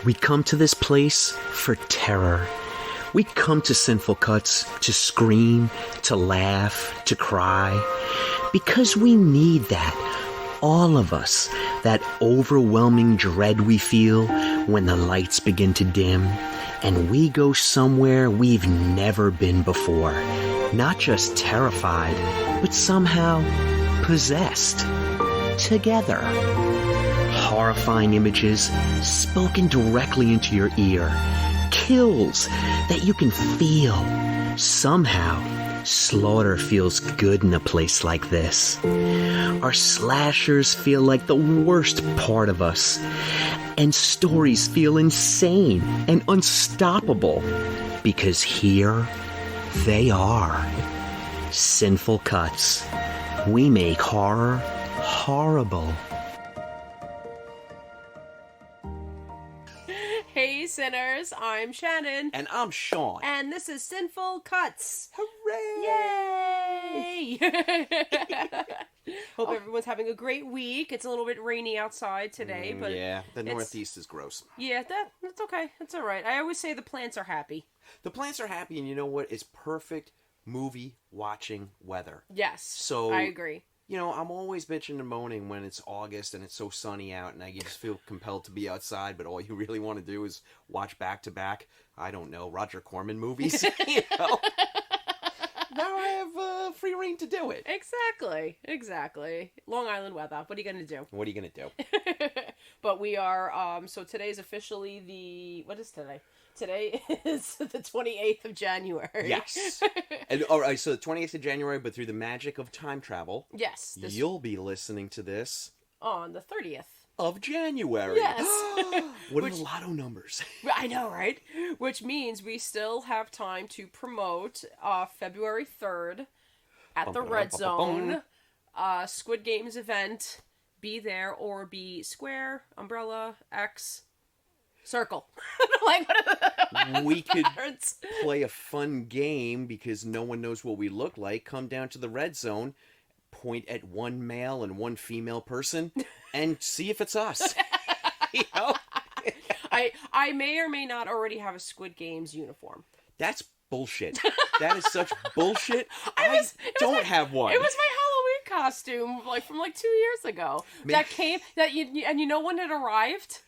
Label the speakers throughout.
Speaker 1: We come to this place for terror. We come to Sinful Cuts to scream, to laugh, to cry. Because we need that. All of us. That overwhelming dread we feel when the lights begin to dim and we go somewhere we've never been before. Not just terrified, but somehow possessed. Together. Horrifying images spoken directly into your ear. Kills that you can feel. Somehow, slaughter feels good in a place like this. Our slashers feel like the worst part of us. And stories feel insane and unstoppable. Because here, they are. Sinful Cuts. We make horror horrible.
Speaker 2: Hey sinners, I'm Shannon.
Speaker 1: And I'm Sean.
Speaker 2: And this is Sinful Cuts.
Speaker 1: Hooray!
Speaker 2: Yay! Hope everyone's having a great week. It's a little bit rainy outside today, but
Speaker 1: yeah, the Northeast is gross.
Speaker 2: Yeah, that's okay. That's all right. I always say the plants are happy.
Speaker 1: The plants are happy, and you know what? It's perfect movie watching weather.
Speaker 2: Yes,
Speaker 1: so
Speaker 2: I agree.
Speaker 1: You know, I'm always bitching and moaning when it's August and it's so sunny out and I just feel compelled to be outside, but all you really want to do is watch back-to-back, I don't know, Roger Corman movies, you know? Now I have free reign to do it.
Speaker 2: Exactly. Long Island weather. What are you going to do?
Speaker 1: What are you going to do?
Speaker 2: But we are, so today's officially what is today? Today is the 28th of January.
Speaker 1: Yes. And all right, so the 28th of January, but through the magic of time travel,
Speaker 2: yes,
Speaker 1: you'll be listening to this
Speaker 2: on the 30th
Speaker 1: of January.
Speaker 2: Yes.
Speaker 1: What are the lotto numbers?
Speaker 2: I know, right? Which means we still have time to promote February 3rd at the Red Zone Squid Games event. Be there or be square, umbrella, X, circle. Like,
Speaker 1: we could play a fun game because no one knows what we look like. Come down to the Red Zone, point at one male and one female person, and see if it's us. You know?
Speaker 2: I may or may not already have a Squid Games uniform.
Speaker 1: That's bullshit. That is such bullshit. I don't have one.
Speaker 2: It was my Halloween costume, from 2 years ago. And you know when it arrived?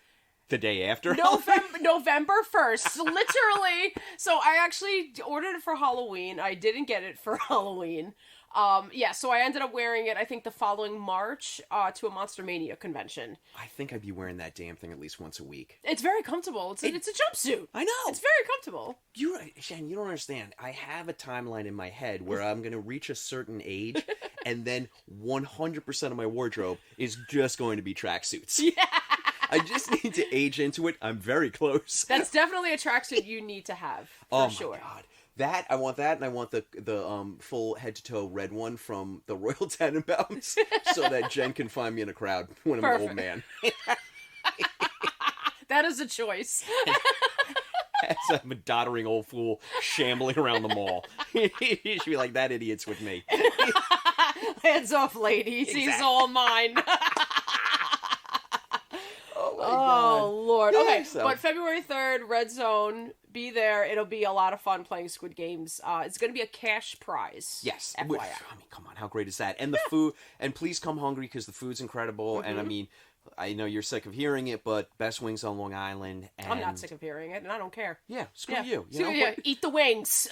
Speaker 1: The day after?
Speaker 2: November 1st. Literally. So I actually ordered it for Halloween. I didn't get it for Halloween. So I ended up wearing it, I think, the following March to a Monster Mania convention.
Speaker 1: I think I'd be wearing that damn thing at least once a week.
Speaker 2: It's very comfortable. It's a jumpsuit.
Speaker 1: I know.
Speaker 2: It's very comfortable.
Speaker 1: Shan, you don't understand. I have a timeline in my head where I'm going to reach a certain age, and then 100% of my wardrobe is just going to be tracksuits.
Speaker 2: Yeah.
Speaker 1: I just need to age into it. I'm very close.
Speaker 2: That's definitely a tracksuit you need to have, for sure.
Speaker 1: Oh, my God. I want that, and I want the full head-to-toe red one from the Royal Tenenbaums so that Jen can find me in a crowd when I'm an old man.
Speaker 2: That is a choice.
Speaker 1: As I'm a doddering old fool shambling around the mall. You should be like, that idiot's with me.
Speaker 2: Hands off, ladies. Exactly. He's all mine. Oh, Lord.
Speaker 1: Yeah,
Speaker 2: okay,
Speaker 1: so.
Speaker 2: But February 3rd, Red Zone, be there. It'll be a lot of fun playing Squid Games. It's going to be a cash prize.
Speaker 1: Yes.
Speaker 2: FYI.
Speaker 1: I mean, come on, how great is that? And the food, and please come hungry because the food's incredible. Mm-hmm. And I mean, I know you're sick of hearing it, but best wings on Long Island. And... I'm
Speaker 2: not sick of hearing it, and I don't care.
Speaker 1: Yeah, screw you.
Speaker 2: Eat the wings.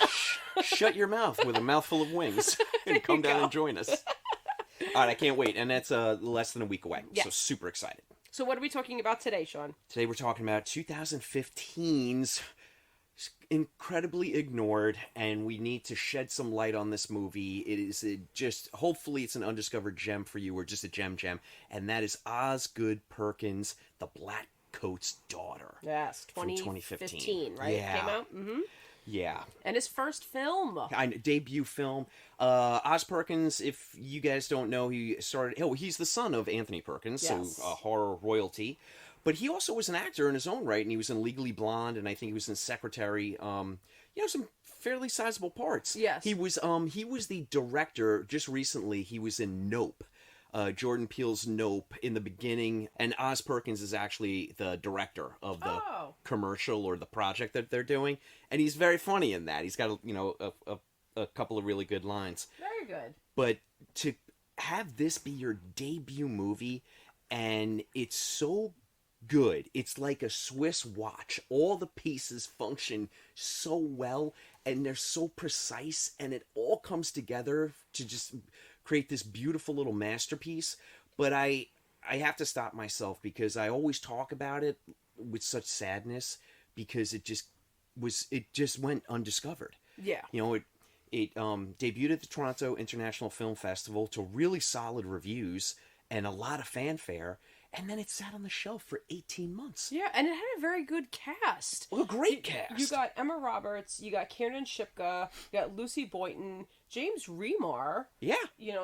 Speaker 1: Shut your mouth with a mouthful of wings and come down and join us. All right, I can't wait. And that's less than a week away. Yes. So super excited.
Speaker 2: So what are we talking about today, Sean?
Speaker 1: Today we're talking about 2015's incredibly ignored, and we need to shed some light on this movie. It is hopefully it's an undiscovered gem for you, or just a gem, and that is Osgood Perkins, the Blackcoat's daughter.
Speaker 2: Yes, 2015, right?
Speaker 1: Yeah.
Speaker 2: It came out? Mm-hmm.
Speaker 1: Yeah.
Speaker 2: And his first film.
Speaker 1: Debut film. Oz Perkins, if you guys don't know, he's the son of Anthony Perkins, yes. So horror royalty. But he also was an actor in his own right, and he was in Legally Blonde, and I think he was in Secretary. Some fairly sizable parts.
Speaker 2: Yes.
Speaker 1: He was the director, just recently, he was in Nope. Jordan Peele's Nope in the beginning, and Oz Perkins is actually the director of the commercial or the project that they're doing, and he's very funny in that. He's got a couple of really good lines.
Speaker 2: Very good.
Speaker 1: But to have this be your debut movie, and it's so good, it's like a Swiss watch. All the pieces function so well, and they're so precise, and it all comes together to just create this beautiful little masterpiece. But I have to stop myself because I always talk about it with such sadness because it just went undiscovered.
Speaker 2: Yeah.
Speaker 1: It debuted at the Toronto International Film Festival to really solid reviews and a lot of fanfare, and then it sat on the shelf for 18 months.
Speaker 2: Yeah, and it had a very good cast.
Speaker 1: Well, a great cast.
Speaker 2: You got Emma Roberts, you got Kiernan Shipka, you got Lucy Boynton, James Remar.
Speaker 1: Yeah.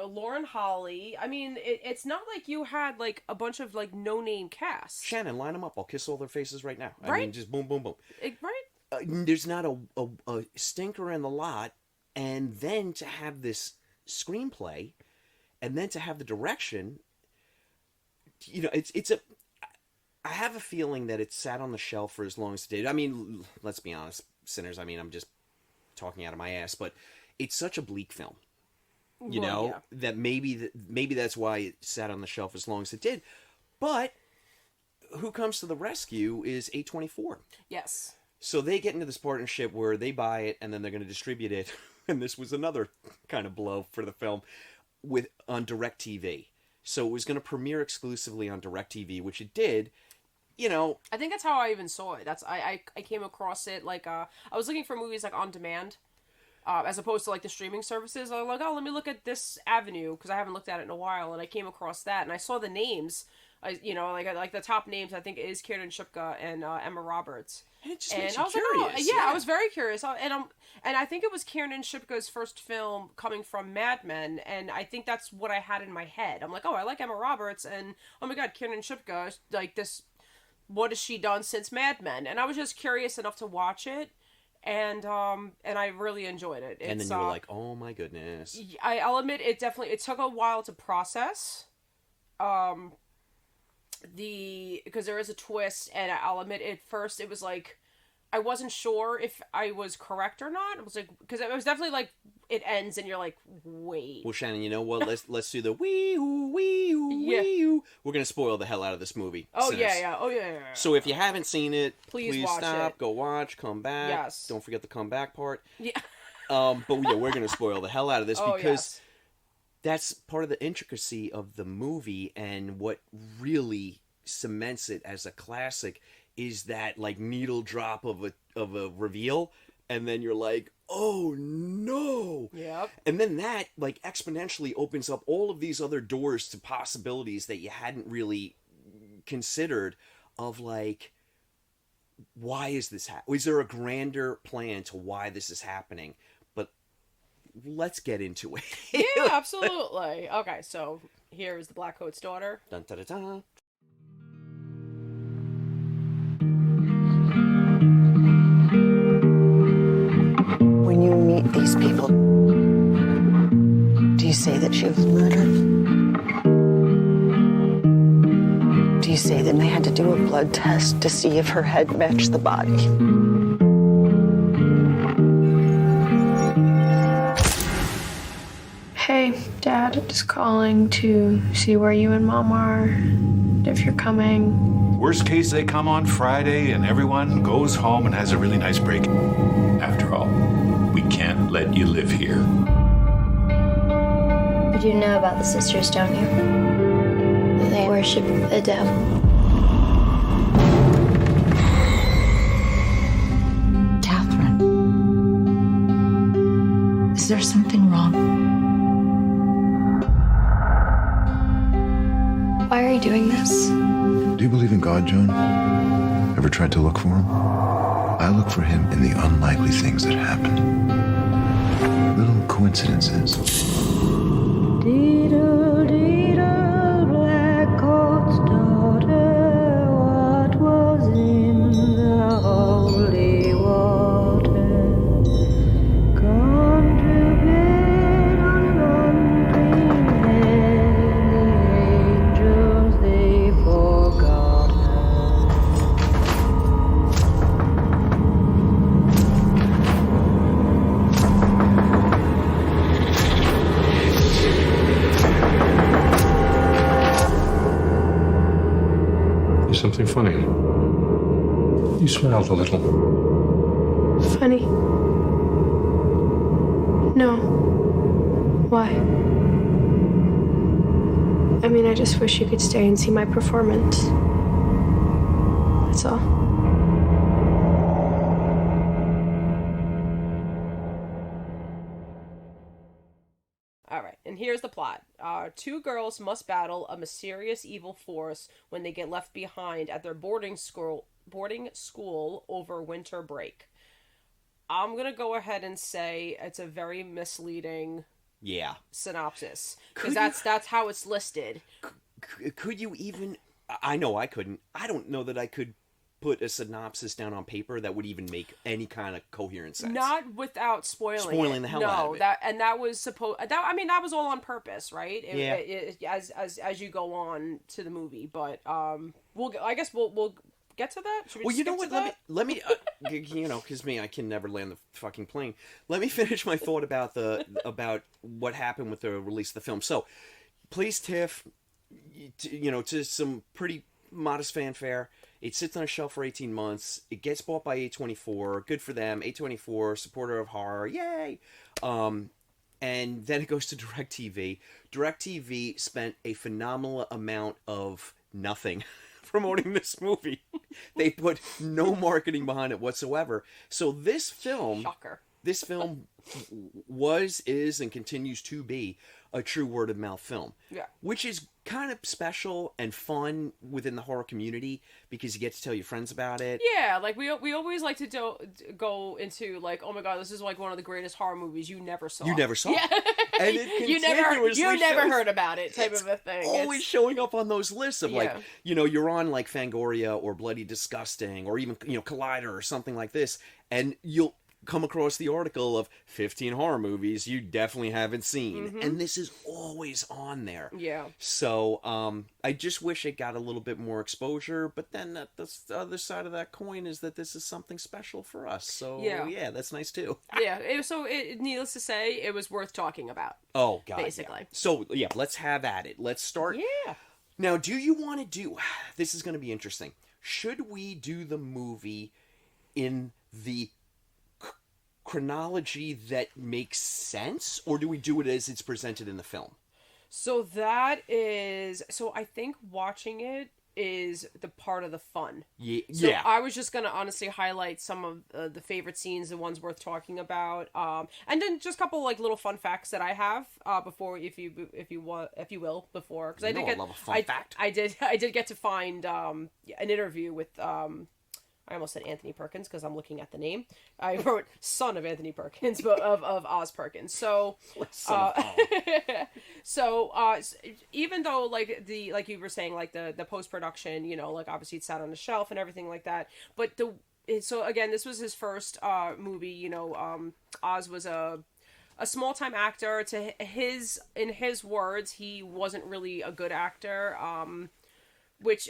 Speaker 2: Lauren Holly. I mean, it's not like you had, like, a bunch of, like, no-name casts.
Speaker 1: Shannon, line them up. I'll kiss all their faces right now.
Speaker 2: Right?
Speaker 1: I mean, just boom, boom, boom.
Speaker 2: Right?
Speaker 1: There's not a stinker in the lot, and then to have this screenplay, and then to have the direction... I have a feeling that it sat on the shelf for as long as it did. I mean, let's be honest, sinners. I mean, I'm just talking out of my ass, but it's such a bleak film, that maybe that's why it sat on the shelf as long as it did. But who comes to the rescue is A24.
Speaker 2: Yes.
Speaker 1: So they get into this partnership where they buy it and then they're going to distribute it. And this was another kind of blow for the film on DirecTV. So it was going to premiere exclusively on DirecTV, which it did.
Speaker 2: I think that's how I even saw it. I came across it like I was looking for movies like on demand, as opposed to like the streaming services. I was like, let me look at this avenue because I haven't looked at it in a while, and I came across that, and I saw the names. Like the top names I think is Kiernan Shipka and Emma Roberts.
Speaker 1: And it just makes you curious.
Speaker 2: I was very curious, and I think it was Kiernan Shipka's first film coming from Mad Men, and I think that's what I had in my head. I'm like, I like Emma Roberts, and oh my god, Kiernan Shipka, like this. What has she done since Mad Men? And I was just curious enough to watch it, and I really enjoyed it.
Speaker 1: And then you were like, oh my goodness.
Speaker 2: I'll admit it took a while to process. Because there is a twist, and I'll admit at first it was like I wasn't sure if I was correct or not. It was like because it was definitely like it ends and you're like, wait.
Speaker 1: Well, Shannon, you know what? Let's do the wee-oo, wee-oo, wee-oo. We're gonna spoil the hell out of this movie.
Speaker 2: Oh
Speaker 1: sinners.
Speaker 2: Yeah.
Speaker 1: So if you haven't seen it, please
Speaker 2: watch
Speaker 1: stop,
Speaker 2: it.
Speaker 1: go watch, come back.
Speaker 2: Yes.
Speaker 1: Don't forget the come back part.
Speaker 2: Yeah.
Speaker 1: But yeah, we're gonna spoil the hell out of this because.
Speaker 2: Yes.
Speaker 1: That's part of the intricacy of the movie, and what really cements it as a classic is that like needle drop of a reveal, and then you're like, oh no.
Speaker 2: Yep.
Speaker 1: And then that like exponentially opens up all of these other doors to possibilities that you hadn't really considered of like, why is this happening? Is there a grander plan to why this is happening? Let's get into it.
Speaker 2: Yeah, absolutely. Okay, so here is the Blackcoat's daughter.
Speaker 1: Dun, dun, dun, dun.
Speaker 3: When you meet these people, do you say that she was murdered? Do you say that they had to do a blood test to see if her head matched the body?
Speaker 4: Hey, Dad, just calling to see where you and Mom are, if you're coming.
Speaker 5: Worst case, they come on Friday and everyone goes home and has a really nice break. After all, we can't let you live here.
Speaker 6: You do know about the sisters, don't you? They worship the devil.
Speaker 3: Catherine, is there something wrong?
Speaker 4: Why are you doing this?
Speaker 7: Do you believe in God, Joan? Ever tried to look for him? I look for him in the unlikely things that happen. Little coincidences.
Speaker 8: Blackcoat's daughter, what was in the holy water? Gone to bed on Monday,
Speaker 5: something funny. You smiled a little.
Speaker 4: Funny? No. Why? I mean, I just wish you could stay and see my performance. That's all.
Speaker 2: Alright, and here's the plot. Two girls must battle a mysterious evil force when they get left behind at their boarding school over winter break. I'm gonna go ahead and say it's a very misleading synopsis. Because that's how it's listed.
Speaker 1: Could you even... I know I couldn't. I don't know that I could put a synopsis down on paper that would even make any kind of coherent sense.
Speaker 2: Not without spoiling
Speaker 1: the hell out of it.
Speaker 2: That was supposed. That was all on purpose, right? As you go on to the movie, but I guess we'll get to that. Should we
Speaker 1: Well, you know what? Let me because I can never land the fucking plane. Let me finish my thought about about what happened with the release of the film. So, plays TIFF, to some pretty modest fanfare. It sits on a shelf for 18 months. It gets bought by A24. Good for them. A24, supporter of horror. Yay! And then it goes to DirecTV. DirecTV spent a phenomenal amount of nothing promoting this movie. They put no marketing behind it whatsoever. So this film...
Speaker 2: Shocker.
Speaker 1: This film was, is, and continues to be a true word-of-mouth film.
Speaker 2: Yeah.
Speaker 1: Which is kind of special and fun within the horror community because you get to tell your friends about it.
Speaker 2: Yeah, like we always like to go into like, oh my god, this is like one of the greatest horror movies you never saw.
Speaker 1: You never saw.
Speaker 2: Yeah.
Speaker 1: And it
Speaker 2: you never heard about it type of a thing.
Speaker 1: Always showing up on those lists of like, you're on like Fangoria or Bloody Disgusting or even, Collider or something like this, and you'll come across the article of 15 horror movies you definitely haven't seen. Mm-hmm. And this is always on there.
Speaker 2: Yeah.
Speaker 1: So, I just wish it got a little bit more exposure, but then the other side of that coin is that this is something special for us. So, yeah that's nice too.
Speaker 2: Yeah, needless to say, it was worth talking about.
Speaker 1: Oh, God.
Speaker 2: Basically.
Speaker 1: Yeah. So, let's have at it. Let's start.
Speaker 2: Yeah.
Speaker 1: Now, do you want to do... This is going to be interesting. Should we do the movie in the chronology that makes sense, or do we do it as it's presented in the film?
Speaker 2: So I think watching it is the part of the fun. So I was just gonna honestly highlight some of the favorite scenes, the ones worth talking about, and then just a couple like little fun facts that I have before, if you will, before, because I love a fun fact. I did get to find an interview with I almost said Anthony Perkins because I'm looking at the name. I wrote son of Anthony Perkins, but of Oz Perkins. So, even though like you were saying, like the post production, like obviously it sat on the shelf and everything like that. But so again, this was his first movie. Oz was a small time actor. In his words, he wasn't really a good actor. Which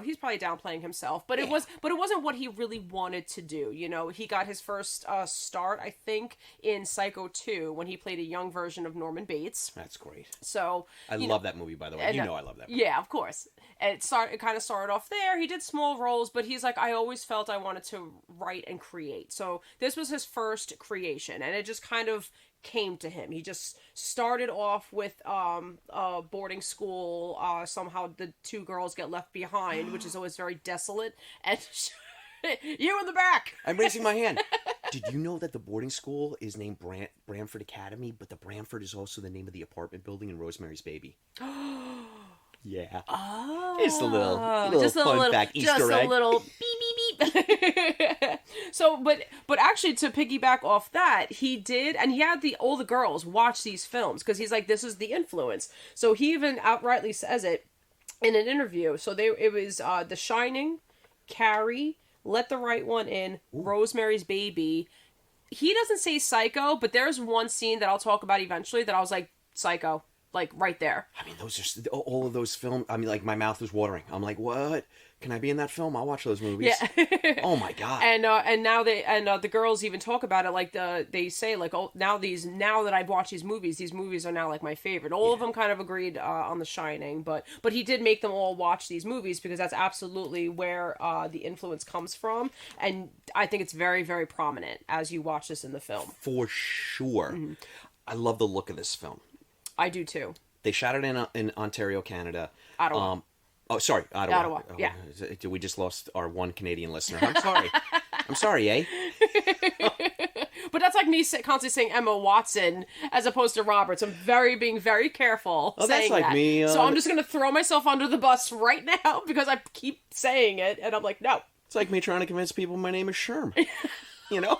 Speaker 2: he's probably downplaying himself, but it wasn't what he really wanted to do. He got his first start, I think, in Psycho 2 when he played a young version of Norman Bates.
Speaker 1: That's great.
Speaker 2: So
Speaker 1: I love that movie, by the way. I love that movie.
Speaker 2: Yeah, of course. And it kind of started off there. He did small roles, but he's like, I always felt I wanted to write and create. So this was his first creation, and it just kind of came to him. He just started off with boarding school. Somehow the two girls get left behind, which is always very desolate. And you in the back.
Speaker 1: I'm raising my hand. Did you know that the boarding school is named Bramford Academy, but the Bramford is also the name of the apartment building in Rosemary's Baby? Yeah.
Speaker 2: Oh.
Speaker 1: Just a little fun fact, Easter egg.
Speaker 2: Just a little beep, beep, beep. So, but actually, to piggyback off that, he did, and he had all the girls watch these films, because he's like, this is the influence. So he even outrightly says it in an interview. So it was The Shining, Carrie, Let the Right One In, Rosemary's Baby. He doesn't say Psycho, but there's one scene that I'll talk about eventually that I was like, Psycho. like right there.
Speaker 1: I mean, those are all of those films. I mean, like my mouth was watering. I'm like, what? Can I be in that film? I'll watch those movies.
Speaker 2: Yeah.
Speaker 1: Oh my god.
Speaker 2: And now the girls even talk about it, like they say like, oh, now that I've watched these movies are now like my favorite. All of them kind of agreed on The Shining, but he did make them all watch these movies because that's absolutely where the influence comes from, and I think it's very, very prominent as you watch this in the film.
Speaker 1: For sure.
Speaker 2: Mm-hmm.
Speaker 1: I love the look of this film.
Speaker 2: I do too.
Speaker 1: They shot it in Ontario, Canada.
Speaker 2: Ottawa.
Speaker 1: Oh, sorry, Ottawa.
Speaker 2: Ottawa, yeah.
Speaker 1: We just lost our one Canadian listener. I'm sorry. I'm sorry, eh?
Speaker 2: But that's like me constantly saying Emma Watson as opposed to Roberts. I'm being very careful saying
Speaker 1: that's like
Speaker 2: that.
Speaker 1: me.
Speaker 2: So I'm just going to throw myself under the bus right now because I keep saying it, and I'm like, no.
Speaker 1: It's like me trying to convince people my name is Sherm. You know?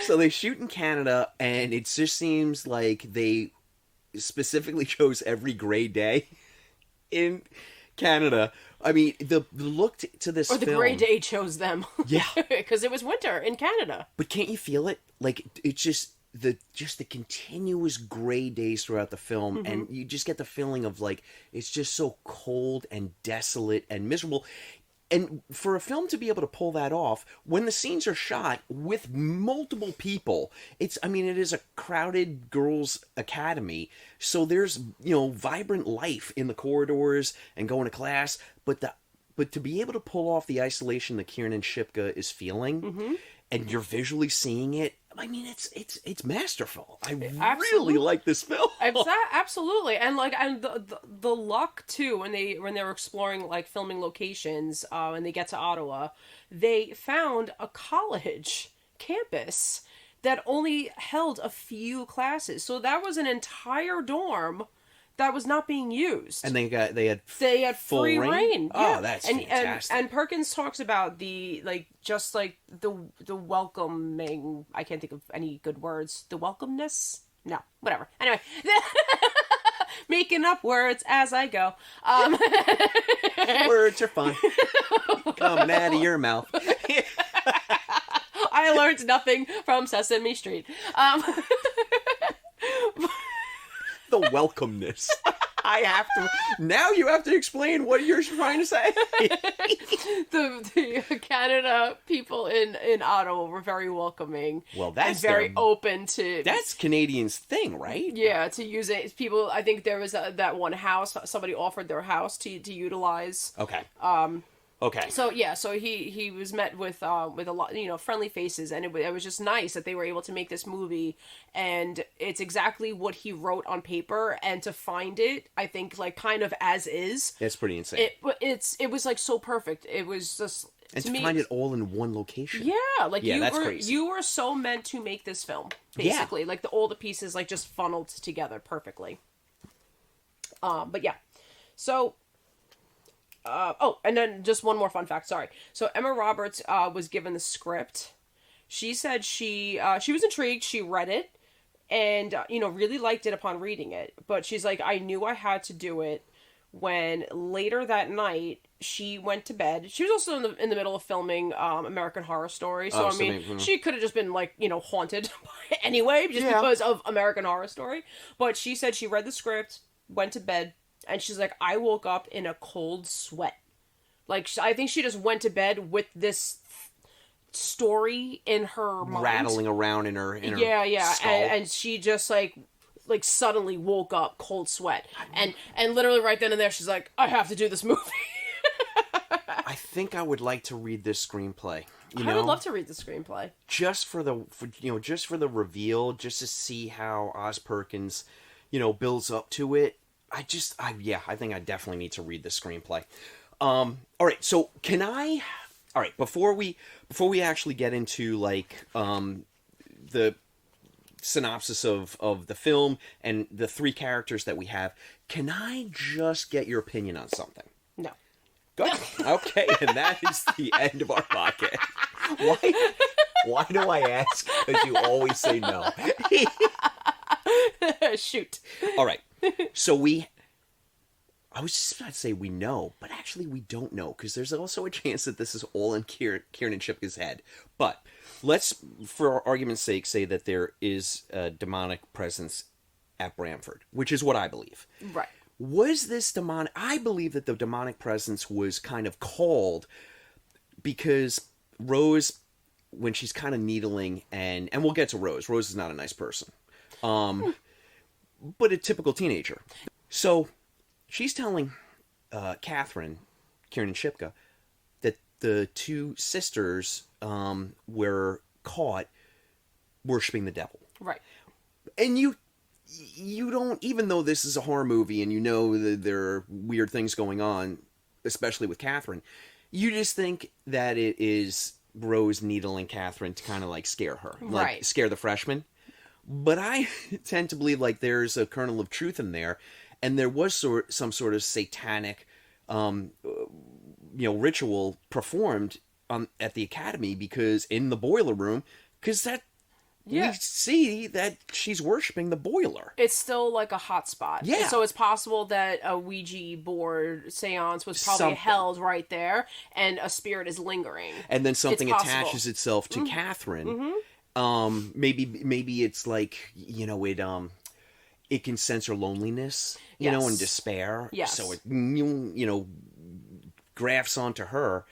Speaker 1: So they shoot in Canada, and it just seems like they specifically chose every gray day in Canada. I mean, the look to this
Speaker 2: Or the
Speaker 1: film,
Speaker 2: gray day chose them.
Speaker 1: Yeah.
Speaker 2: Because it was winter in Canada.
Speaker 1: But can't you feel it? Like, it's just the continuous gray days throughout the film, and you just get the feeling of, like, it's just so cold and desolate and miserable. And for a film to be able to pull that off, when the scenes are shot with multiple people, it is a crowded girls' academy, so there's, vibrant life in the corridors and going to class, but to be able to pull off the isolation that Kiernan Shipka is feeling, and you're visually seeing it, I mean, it's masterful. I really like this film.
Speaker 2: Absolutely, and the luck too when they were exploring like filming locations, and they get to Ottawa, they found a college campus that only held a few classes, so that was an entire dorm that was not being used.
Speaker 1: And they had full
Speaker 2: free reign. Yeah.
Speaker 1: Oh, that's fantastic.
Speaker 2: And Perkins talks about the welcoming. I can't think of any good words. The welcomeness. No, whatever. Anyway, making up words as I go.
Speaker 1: Words are fun. Coming out of your mouth.
Speaker 2: I learned nothing from Sesame Street.
Speaker 1: The welcomeness. Now you have to explain what you're trying to say.
Speaker 2: the Canada people in Ottawa were very welcoming.
Speaker 1: Well, that's
Speaker 2: and very open to.
Speaker 1: That's Canadians' thing, right?
Speaker 2: Yeah, to use it. People, I think there was that one house. Somebody offered their house to utilize.
Speaker 1: Okay. Okay.
Speaker 2: So yeah, so he was met with a lot, friendly faces, and it was just nice that they were able to make this movie, and it's exactly what he wrote on paper, and to find it, I think like kind of as is.
Speaker 1: It's pretty insane.
Speaker 2: It was like so perfect. It was just
Speaker 1: and to find it all in one location.
Speaker 2: Yeah, like
Speaker 1: that's crazy.
Speaker 2: You were so meant to make this film, basically. Yeah. Like all the pieces like just funneled together perfectly. But yeah, so. And then just one more fun fact, sorry. So Emma Roberts was given the script. She said she was intrigued, she read it, and, really liked it upon reading it. But she's like, I knew I had to do it when later that night she went to bed. She was also in the middle of filming American Horror Story, so she could have just been like, haunted anyway, just because of American Horror Story. But she said she read the script, went to bed, and she's like, I woke up in a cold sweat. Like, I think she just went to bed with this story in her mind.
Speaker 1: Rattling around in her
Speaker 2: yeah.
Speaker 1: skull.
Speaker 2: And she just, like suddenly woke up cold sweat. And literally right then and there, she's like, I have to do this movie.
Speaker 1: I think I would like to read this screenplay.
Speaker 2: I would love to read the screenplay.
Speaker 1: Just for the reveal, just to see how Oz Perkins, builds up to it. I think I definitely need to read the screenplay. All right, so before we actually get into like the synopsis of the film and the three characters that we have, can I just get your opinion on something?
Speaker 2: No.
Speaker 1: Good. Okay, and that is the end of our podcast. Why do I ask? Because you always say no.
Speaker 2: Shoot.
Speaker 1: All right. So I was just about to say we know, but actually we don't know, because there's also a chance that this is all in Kiernan Shipka's head. But let's, for argument's sake, say that there is a demonic presence at Bramford, which is what I believe.
Speaker 2: Right.
Speaker 1: Was this demonic? I believe that the demonic presence was kind of called because Rose, when she's kind of needling, and we'll get to Rose. Rose is not a nice person, but a typical teenager. So she's telling Catherine, Kieran Shipka, that the two sisters were caught worshiping the devil.
Speaker 2: Right.
Speaker 1: And you don't, even though this is a horror movie and you know that there are weird things going on, especially with Catherine, you just think that it is Rose needling Catherine to kind of like scare her, like
Speaker 2: right.
Speaker 1: scare the freshman. But I tend to believe like there's a kernel of truth in there, and there was some sort of satanic, ritual performed at the academy, because in the boiler room, because that. Yeah. We see that she's worshiping the boiler.
Speaker 2: It's still like a hot spot.
Speaker 1: Yeah.
Speaker 2: So it's possible that a Ouija board seance was probably held right there, and a spirit is lingering.
Speaker 1: And then something attaches itself to Catherine. Mm-hmm. Maybe it's like, it can sense her loneliness, and despair.
Speaker 2: Yes.
Speaker 1: So it, grafts onto her.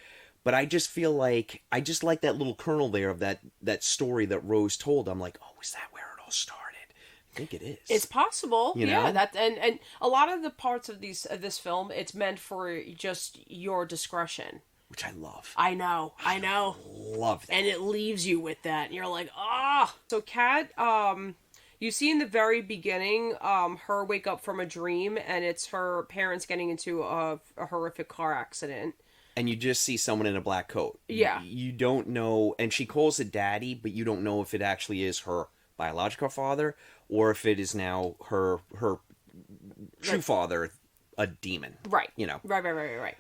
Speaker 1: But I just feel like, I just like that little kernel there of that story that Rose told. I'm like, oh, is that where it all started? I think it is.
Speaker 2: It's possible.
Speaker 1: You know?
Speaker 2: Yeah. That and a lot of the parts of this film, it's meant for just your discretion.
Speaker 1: Which I love.
Speaker 2: I know.
Speaker 1: Love that.
Speaker 2: And it leaves you with that. And you're like, ah. So Kat, you see in the very beginning, her wake up from a dream, and it's her parents getting into a horrific car accident.
Speaker 1: And you just see someone in a black coat.
Speaker 2: Yeah.
Speaker 1: You don't know, and she calls it daddy, but you don't know if it actually is her biological father or if it is now her true father, a demon.
Speaker 2: Right. Right.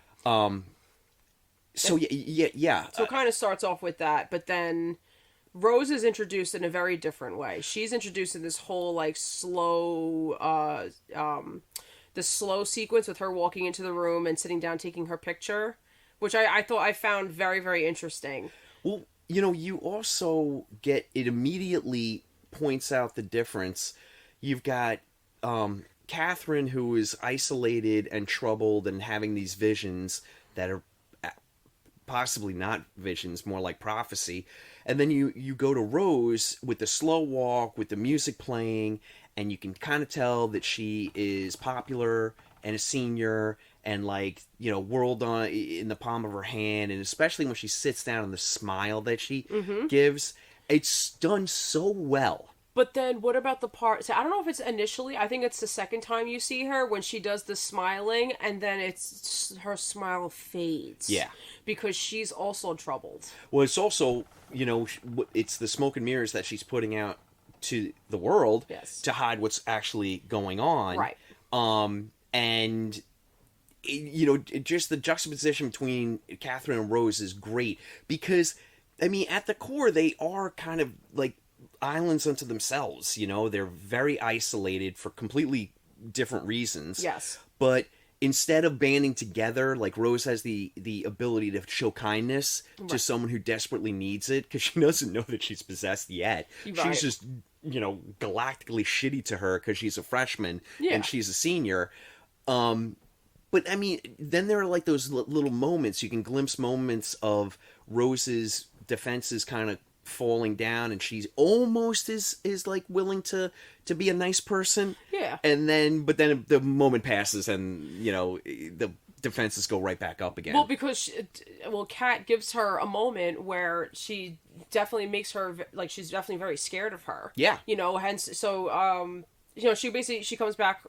Speaker 2: So
Speaker 1: yeah.
Speaker 2: So it kind of starts off with that, but then Rose is introduced in a very different way. She's introduced in this whole like slow the slow sequence with her walking into the room and sitting down taking her picture, which I found very, very interesting.
Speaker 1: Well, you also get, it immediately points out the difference. You've got Catherine, who is isolated and troubled and having these visions that are possibly not visions, more like prophecy. And then you go to Rose with the slow walk, with the music playing, and you can kind of tell that she is popular and a senior and world on in the palm of her hand, and especially when she sits down and the smile that she gives, it's done so well.
Speaker 2: But then what about the part, so I don't know if it's initially, I think it's the second time you see her when she does the smiling, and then it's her smile fades.
Speaker 1: Yeah.
Speaker 2: Because she's also troubled.
Speaker 1: Well, it's also, it's the smoke and mirrors that she's putting out to the world to hide what's actually going on.
Speaker 2: Right.
Speaker 1: And just the juxtaposition between Catherine and Rose is great, because at the core they are kind of like islands unto themselves. They're very isolated for completely different reasons.
Speaker 2: Yes.
Speaker 1: But instead of banding together, like Rose has the ability to show kindness to someone who desperately needs it, because she doesn't know that she's possessed yet.
Speaker 2: Right.
Speaker 1: She's just galactically shitty to her because she's a freshman and she's a senior. But then there are like those little moments, you can glimpse moments of Rose's defenses kind of falling down, and she's almost is like willing to be a nice person.
Speaker 2: Yeah.
Speaker 1: But then the moment passes, and the defenses go right back up again.
Speaker 2: Well, because Kat gives her a moment where she definitely makes her like she's definitely very scared of her.
Speaker 1: Yeah.
Speaker 2: Hence so she comes back.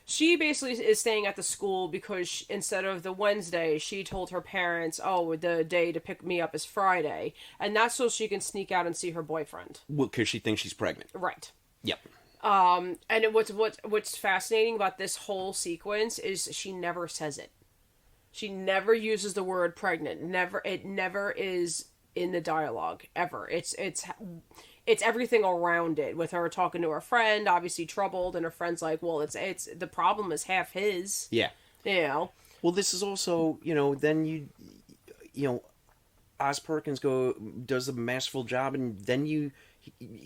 Speaker 2: She basically is staying at the school because instead of the Wednesday, she told her parents, oh, the day to pick me up is Friday. And that's so she can sneak out and see her boyfriend.
Speaker 1: Well, because she thinks she's pregnant.
Speaker 2: Right.
Speaker 1: Yep.
Speaker 2: And what's fascinating about this whole sequence is she never says it. She never uses the word pregnant. It never is in the dialogue, ever. It's everything around it, with her talking to her friend, obviously troubled, and her friend's like, well, it's the problem is half his.
Speaker 1: Yeah. Well, this is also, then Oz Perkins does a masterful job, and then you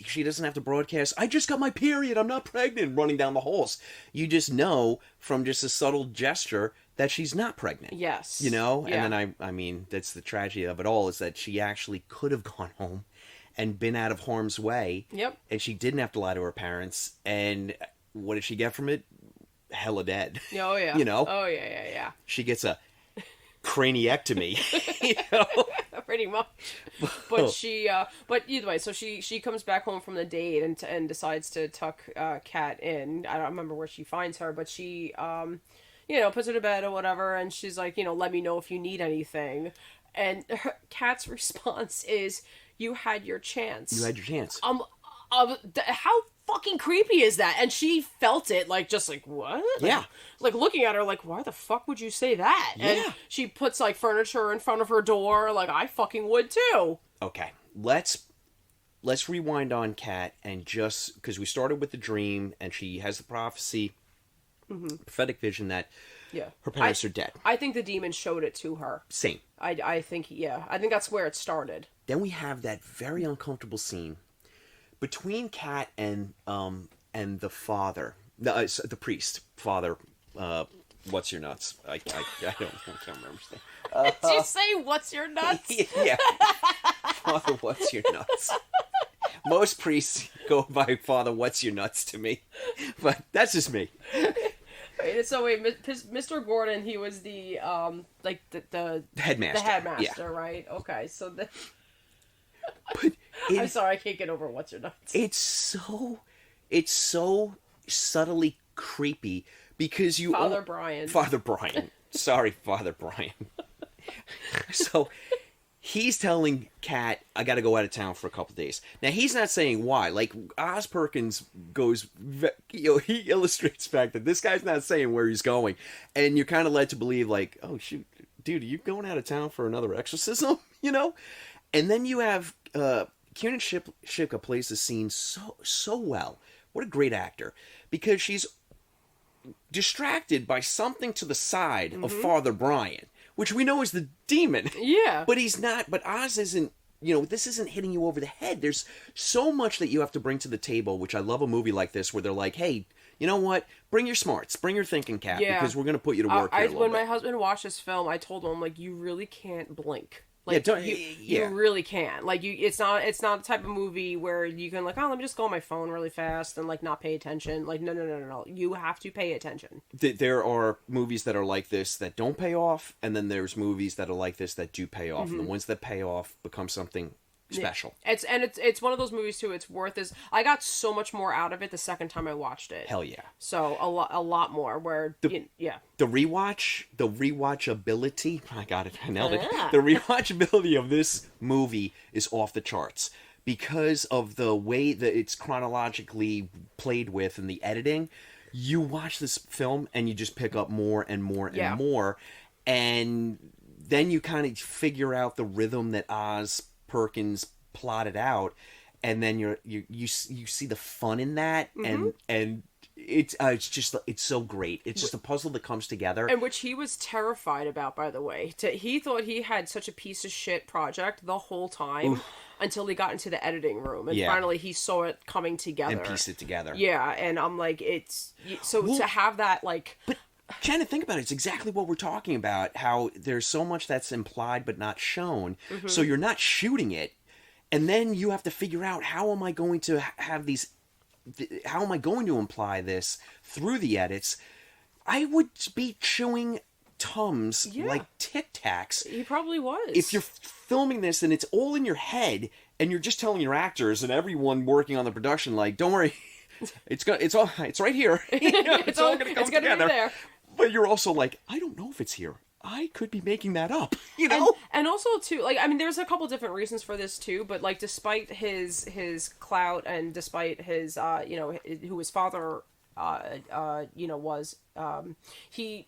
Speaker 1: She doesn't have to broadcast, I just got my period, I'm not pregnant, running down the halls. You just know from just a subtle gesture that she's not pregnant.
Speaker 2: Yes.
Speaker 1: You know?
Speaker 2: Yeah.
Speaker 1: And then I mean, that's the tragedy of it all, is that she actually could have gone home and been out of harm's way.
Speaker 2: Yep.
Speaker 1: And she didn't have to lie to her parents. And what did she get from it? Hella dead.
Speaker 2: Oh, yeah.
Speaker 1: You know?
Speaker 2: Oh, yeah.
Speaker 1: She gets a craniectomy. You know?
Speaker 2: Pretty much. But but either way, so she comes back home from the date and decides to tuck Kat in. I don't remember where she finds her, but she, puts her to bed or whatever, and she's like, let me know if you need anything. And Kat's response is, you had your chance.
Speaker 1: You had your chance.
Speaker 2: How fucking creepy is that? And she felt it, just like, what?
Speaker 1: Yeah.
Speaker 2: Like looking at her like, why the fuck would you say that?
Speaker 1: Yeah.
Speaker 2: And she puts furniture in front of her door, like I fucking would too.
Speaker 1: Okay, let's rewind on Kat, and just because we started with the dream, and she has the prophecy, prophetic vision that her parents are dead.
Speaker 2: I think the demon showed it to her.
Speaker 1: Same.
Speaker 2: I think that's where it started.
Speaker 1: Then we have that very uncomfortable scene between Kat and the father, the priest, father. What's your nuts? I can't remember his name.
Speaker 2: Did you say what's your nuts?
Speaker 1: Yeah. Father, what's your nuts? Most priests go by Father, what's your nuts to me, but that's just me.
Speaker 2: So wait, Mr. Gordon, he was the the
Speaker 1: headmaster.
Speaker 2: The headmaster,
Speaker 1: yeah.
Speaker 2: Right? Okay, so the.
Speaker 1: But
Speaker 2: I'm sorry, I can't get over what's your nuts.
Speaker 1: It's so subtly creepy because you
Speaker 2: Father Brian.
Speaker 1: Sorry, Father Brian. So he's telling Kat, I got to go out of town for a couple days. Now he's not saying why. Like Oz Perkins goes, he illustrates the fact that this guy's not saying where he's going, and you're kind of led to believe like, oh shoot, dude, are you going out of town for another exorcism? And then you have Kiernan Shipka plays the scene so well. What a great actor, because she's distracted by something to the side of Father Brian, which we know is the demon.
Speaker 2: Yeah.
Speaker 1: But he's not. But Oz isn't. This isn't hitting you over the head. There's so much that you have to bring to the table, which I love a movie like this where they're like, hey, you know what? Bring your smarts. Bring your thinking cap, because we're going to put you to work here a little
Speaker 2: when
Speaker 1: bit.
Speaker 2: my husband watched this film, I told him, you really can't blink.
Speaker 1: You
Speaker 2: really can't. It's not the type of movie where you can let me just go on my phone really fast and not pay attention. No. You have to pay attention.
Speaker 1: There are movies that are like this that don't pay off, and then there's movies that are like this that do pay off, and the ones that pay off become something special.
Speaker 2: It's one of those movies too. It's worth this. I got so much more out of it the second time I watched it.
Speaker 1: Hell yeah.
Speaker 2: So a lot more. Where
Speaker 1: the rewatchability. I got it. I nailed it. The rewatchability of this movie is off the charts because of the way that it's chronologically played with and the editing. You watch this film and you just pick up more and more and more, and then you kind of figure out the rhythm that Oz Perkins plotted out, and then you see the fun in that, and it's so great. It's just a puzzle that comes together,
Speaker 2: and which he was terrified about, by the way. He thought he had such a piece of shit project the whole time until he got into the editing room, and finally he saw it coming together
Speaker 1: and pieced it together.
Speaker 2: Yeah, and I'm like, to have that but.
Speaker 1: Trying to think about it, it's exactly what we're talking about, how there's so much that's implied but not shown, so you're not shooting it, and then you have to figure out how am I going to imply this through the edits. I would be chewing Tums like Tic Tacs.
Speaker 2: He probably was.
Speaker 1: If you're filming this and it's all in your head, and you're just telling your actors and everyone working on the production, don't worry, it's right here. It's all going to come together.
Speaker 2: Be there.
Speaker 1: But you're also like, I don't know if it's here. I could be making that up,
Speaker 2: And also too, there's a couple different reasons for this too. But despite his clout and despite his who his father was, he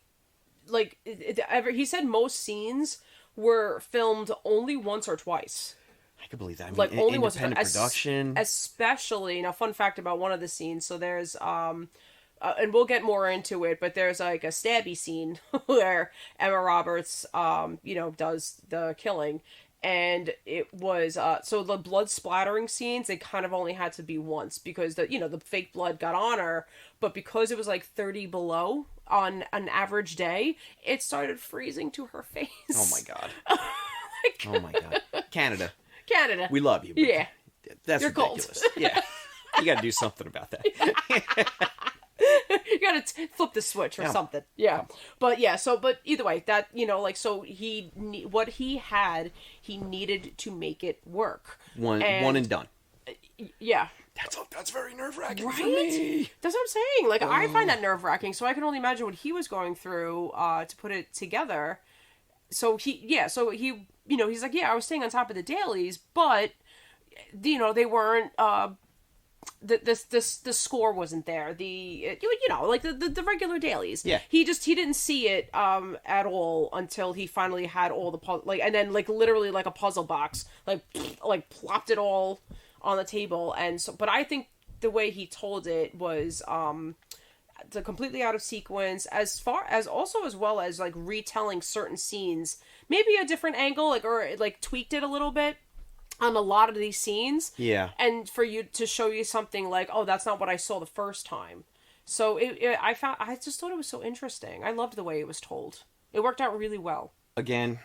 Speaker 2: he said most scenes were filmed only once or twice.
Speaker 1: I could believe that. I mean,
Speaker 2: only
Speaker 1: independent production.
Speaker 2: Especially, now, fun fact about one of the scenes. So there's, and we'll get more into it, but there's a stabby scene where Emma Roberts, does the killing. and it was so the blood splattering scenes, they kind of only had to be once because the fake blood got on her, but because it was like 30 below on an average day, it started freezing to her face.
Speaker 1: Oh my god. Oh my god. Canada, we love you.
Speaker 2: Yeah,
Speaker 1: that's
Speaker 2: you're
Speaker 1: ridiculous.
Speaker 2: cold.
Speaker 1: Yeah, you got to do something about that.
Speaker 2: You gotta flip the switch or something. Yeah. But either way, that, so what he had, he needed to make it work.
Speaker 1: One and done.
Speaker 2: Yeah.
Speaker 1: That's very nerve-wracking
Speaker 2: Right?
Speaker 1: for me.
Speaker 2: That's what I'm saying. Like, I find that nerve-wracking, so I can only imagine what he was going through to put it together. So he's like, yeah, I was staying on top of the dailies, but, they weren't, the score wasn't there. Like the regular dailies.
Speaker 1: Yeah.
Speaker 2: He didn't see it at all until he finally had all the and then like literally like a puzzle box like plopped it all on the table. And so, but I think the way he told it was completely out of sequence, as well as like retelling certain scenes, maybe a different angle, or tweaked it a little bit on a lot of these scenes.
Speaker 1: Yeah.
Speaker 2: And for you to show you something like, oh, that's not what I saw the first time. So I just thought it was so interesting. I loved the way it was told. It worked out really well.
Speaker 1: Again,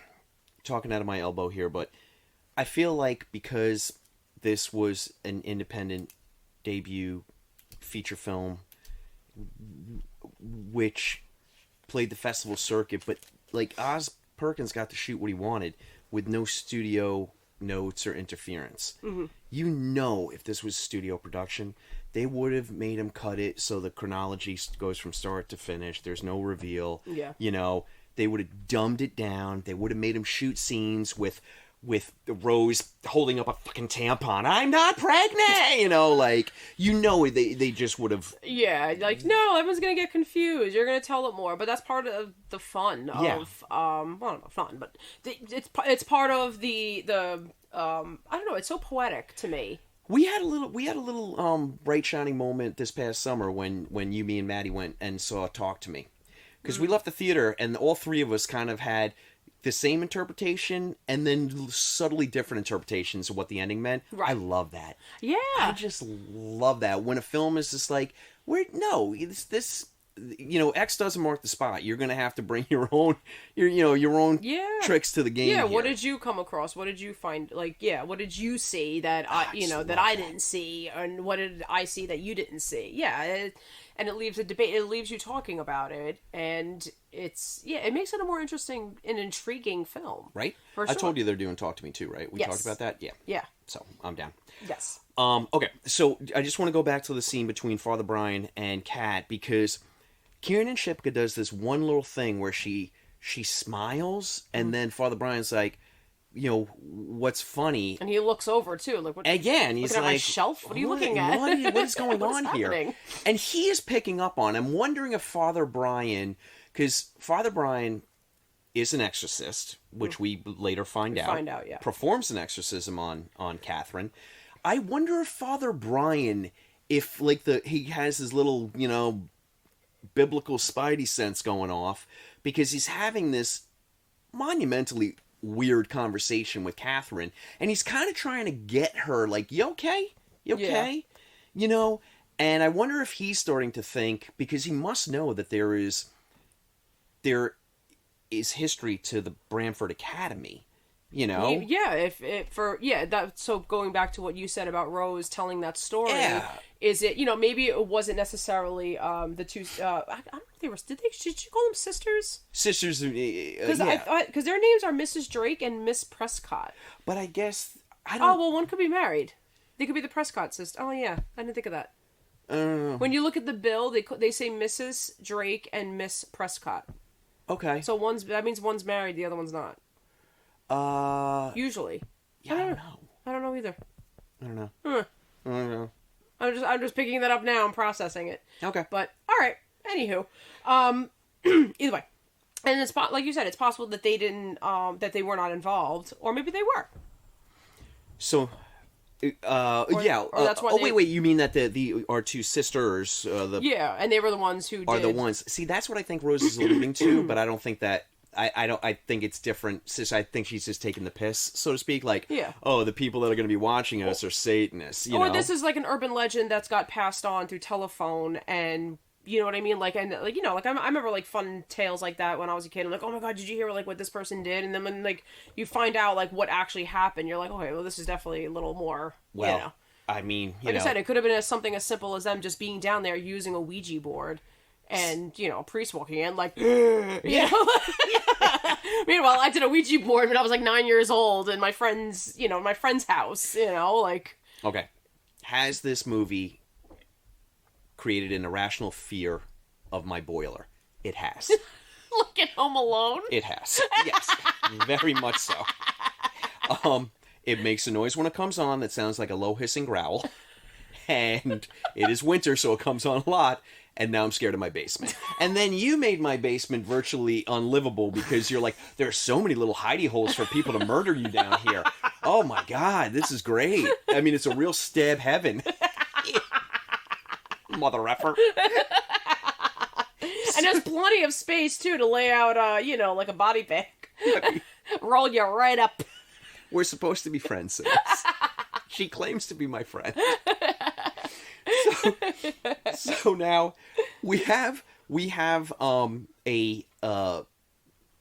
Speaker 1: talking out of my elbow here, but I feel like because this was an independent debut feature film, which played the festival circuit, but like Oz Perkins got to shoot what he wanted with no studio notes or interference. Mm-hmm. If this was studio production, they would have made him cut it so the chronology goes from start to finish. There's no reveal.
Speaker 2: Yeah.
Speaker 1: They would have dumbed it down. They would have made him shoot scenes with Rose holding up a fucking tampon. I'm not pregnant. They just would have.
Speaker 2: Yeah, like, no, everyone's gonna get confused. You're gonna tell it more, but that's part of the fun of well, not fun, but it's part of the I don't know. It's so poetic to me.
Speaker 1: We had a little bright shining moment this past summer when you, me, and Maddie went and saw Talk to Me, because we left the theater and all three of us kind of had the same interpretation and then subtly different interpretations of what the ending meant. Right. I love that.
Speaker 2: Yeah.
Speaker 1: I just love that when a film is just like, X doesn't mark the spot. You're going to have to bring your own tricks to the game.
Speaker 2: Yeah.
Speaker 1: Here.
Speaker 2: What did you come across? What did you find? What did you see that I didn't see, and what did I see that you didn't see? Yeah. And it leaves a debate. It leaves you talking about it, and it makes it a more interesting and intriguing film.
Speaker 1: Right.
Speaker 2: For sure.
Speaker 1: I told you they're doing Talk to Me too, right? We talked about that. Yeah.
Speaker 2: Yeah.
Speaker 1: So I'm down.
Speaker 2: Yes.
Speaker 1: Okay. So I just want to go back to the scene between Father Brian and Kat, because Kiernan Shipka does this one little thing where she smiles, and then Father Brian's like, what's funny?
Speaker 2: And he looks over too. Like, what?
Speaker 1: Again, he's
Speaker 2: looking
Speaker 1: like,
Speaker 2: at my shelf. What are you looking at?
Speaker 1: What is going on here?
Speaker 2: Happening?
Speaker 1: And he is picking up on. I'm wondering if Father Brian, because Father Brian is an exorcist, which we later find out. Yeah. Performs an exorcism on Catherine. I wonder if Father Brian, if he has his little biblical spidey sense going off, because he's having this monumentally weird conversation with Catherine, and he's kind of trying to get her like, you okay? And I wonder if he's starting to think, because he must know that there is history to the Bramford Academy,
Speaker 2: So going back to what you said about Rose telling that story,
Speaker 1: is
Speaker 2: it, maybe it wasn't necessarily the two, I don't know if they were, did you call them sisters?
Speaker 1: Sisters,
Speaker 2: because their names are Mrs. Drake and Miss Prescott.
Speaker 1: But I guess, I don't...
Speaker 2: Oh, well, one could be married. They could be the Prescott sisters. Oh, yeah, I didn't think of that. When you look at the bill, they say Mrs. Drake and Miss Prescott.
Speaker 1: Okay.
Speaker 2: So that means one's married, the other one's not. Usually.
Speaker 1: Yeah, I don't know.
Speaker 2: I don't know either.
Speaker 1: I don't know.
Speaker 2: I don't know. I'm just picking that up now. I'm processing it.
Speaker 1: Okay.
Speaker 2: But all right. Anywho, either way, and it's like you said, it's possible that they didn't, that they were not involved, or maybe they were.
Speaker 1: So, Or that's why wait. You mean that our two sisters,
Speaker 2: and they were the ones who
Speaker 1: are the ones. See, that's what I think Rose is alluding to, but I don't think that. I think it's different. Sis, I think she's just taking the piss, so to speak. Like,
Speaker 2: Yeah.
Speaker 1: oh, the people that are going to be watching us are Satanists. You
Speaker 2: Or
Speaker 1: know?
Speaker 2: this is like an urban legend that's got passed on through telephone, and you know what I mean? Like, and like, you know, like I remember like fun tales like that when I was a kid. I'm like, oh my god, did you hear like what this person did? And then when like you find out like what actually happened, you're like, okay, well, this is definitely a little more.
Speaker 1: well,
Speaker 2: you know.
Speaker 1: I mean, you
Speaker 2: Like
Speaker 1: know,
Speaker 2: I said, it could have been something as simple as them just being down there using a Ouija board. And, you know, a priest walking in, like, you know? Meanwhile, I did a Ouija board when I was, like, 9 years old in my friend's house, you know, like...
Speaker 1: okay. Has this movie created an irrational fear of my boiler? It has.
Speaker 2: Look at Home Alone.
Speaker 1: It has. Yes. Very much so. It makes a noise when it comes on that sounds like a low hissing growl. And it is winter, so it comes on a lot. And now I'm scared of my basement. And then you made my basement virtually unlivable because you're like, there are so many little hidey holes for people to murder you down here. Oh my god, this is great. I mean, it's a real stab heaven. Mother effer.
Speaker 2: And there's plenty of space, too, to lay out, you know, like a body bag. Roll you right up.
Speaker 1: We're supposed to be friends, sis. She claims to be my friend. So now we have a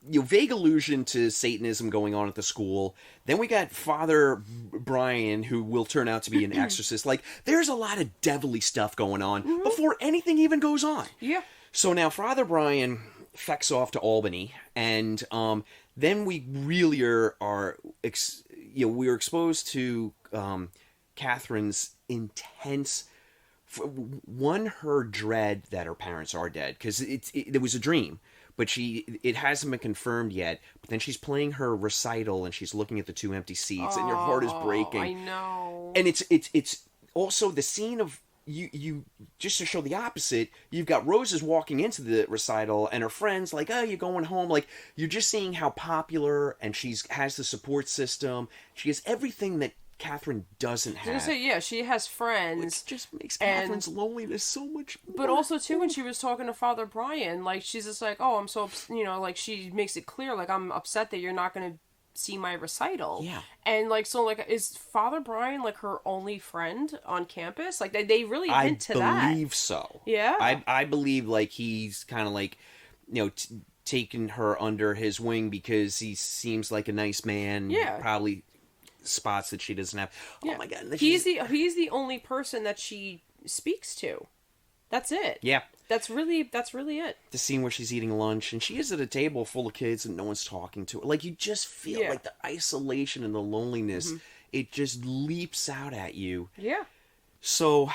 Speaker 1: vague allusion to Satanism going on at the school. Then we got Father Brian, who will turn out to be an exorcist. Like, there's a lot of devilly stuff going on before anything even goes on.
Speaker 2: Yeah.
Speaker 1: So now Father Brian fecks off to Albany, and then we really we're exposed to Catherine's intense. Her dread that her parents are dead, because it was a dream, but it hasn't been confirmed yet. But then she's playing her recital and she's looking at the two empty seats, and your heart is breaking.
Speaker 2: I know.
Speaker 1: And it's also the scene of you just to show the opposite. You've got Roses walking into the recital and her friends like, oh, you're going home. Like, you're just seeing how popular, and has the support system. She has everything that Catherine doesn't have.
Speaker 2: I was gonna say, yeah, she has friends.
Speaker 1: It just makes Catherine's loneliness so much more.
Speaker 2: But also, too, when she was talking to Father Brian, like, she's just like, oh, I'm so, you know, like, she makes it clear, like, I'm upset that you're not going to see my recital.
Speaker 1: Yeah.
Speaker 2: And, like, so, like, is Father Brian, like, her only friend on campus? Like, they really hint to that.
Speaker 1: I believe so.
Speaker 2: Yeah?
Speaker 1: I believe, like, he's kind of, like, you know, taken her under his wing because he seems like a nice man.
Speaker 2: Yeah.
Speaker 1: Probably spots that she doesn't have.
Speaker 2: Yeah.
Speaker 1: Oh my god.
Speaker 2: He's the only person that she speaks to. That's it.
Speaker 1: Yeah.
Speaker 2: That's really it.
Speaker 1: The scene where she's eating lunch and she is at a table full of kids and no one's talking to her. Like, you just feel like the isolation and the loneliness, it just leaps out at you.
Speaker 2: Yeah.
Speaker 1: So,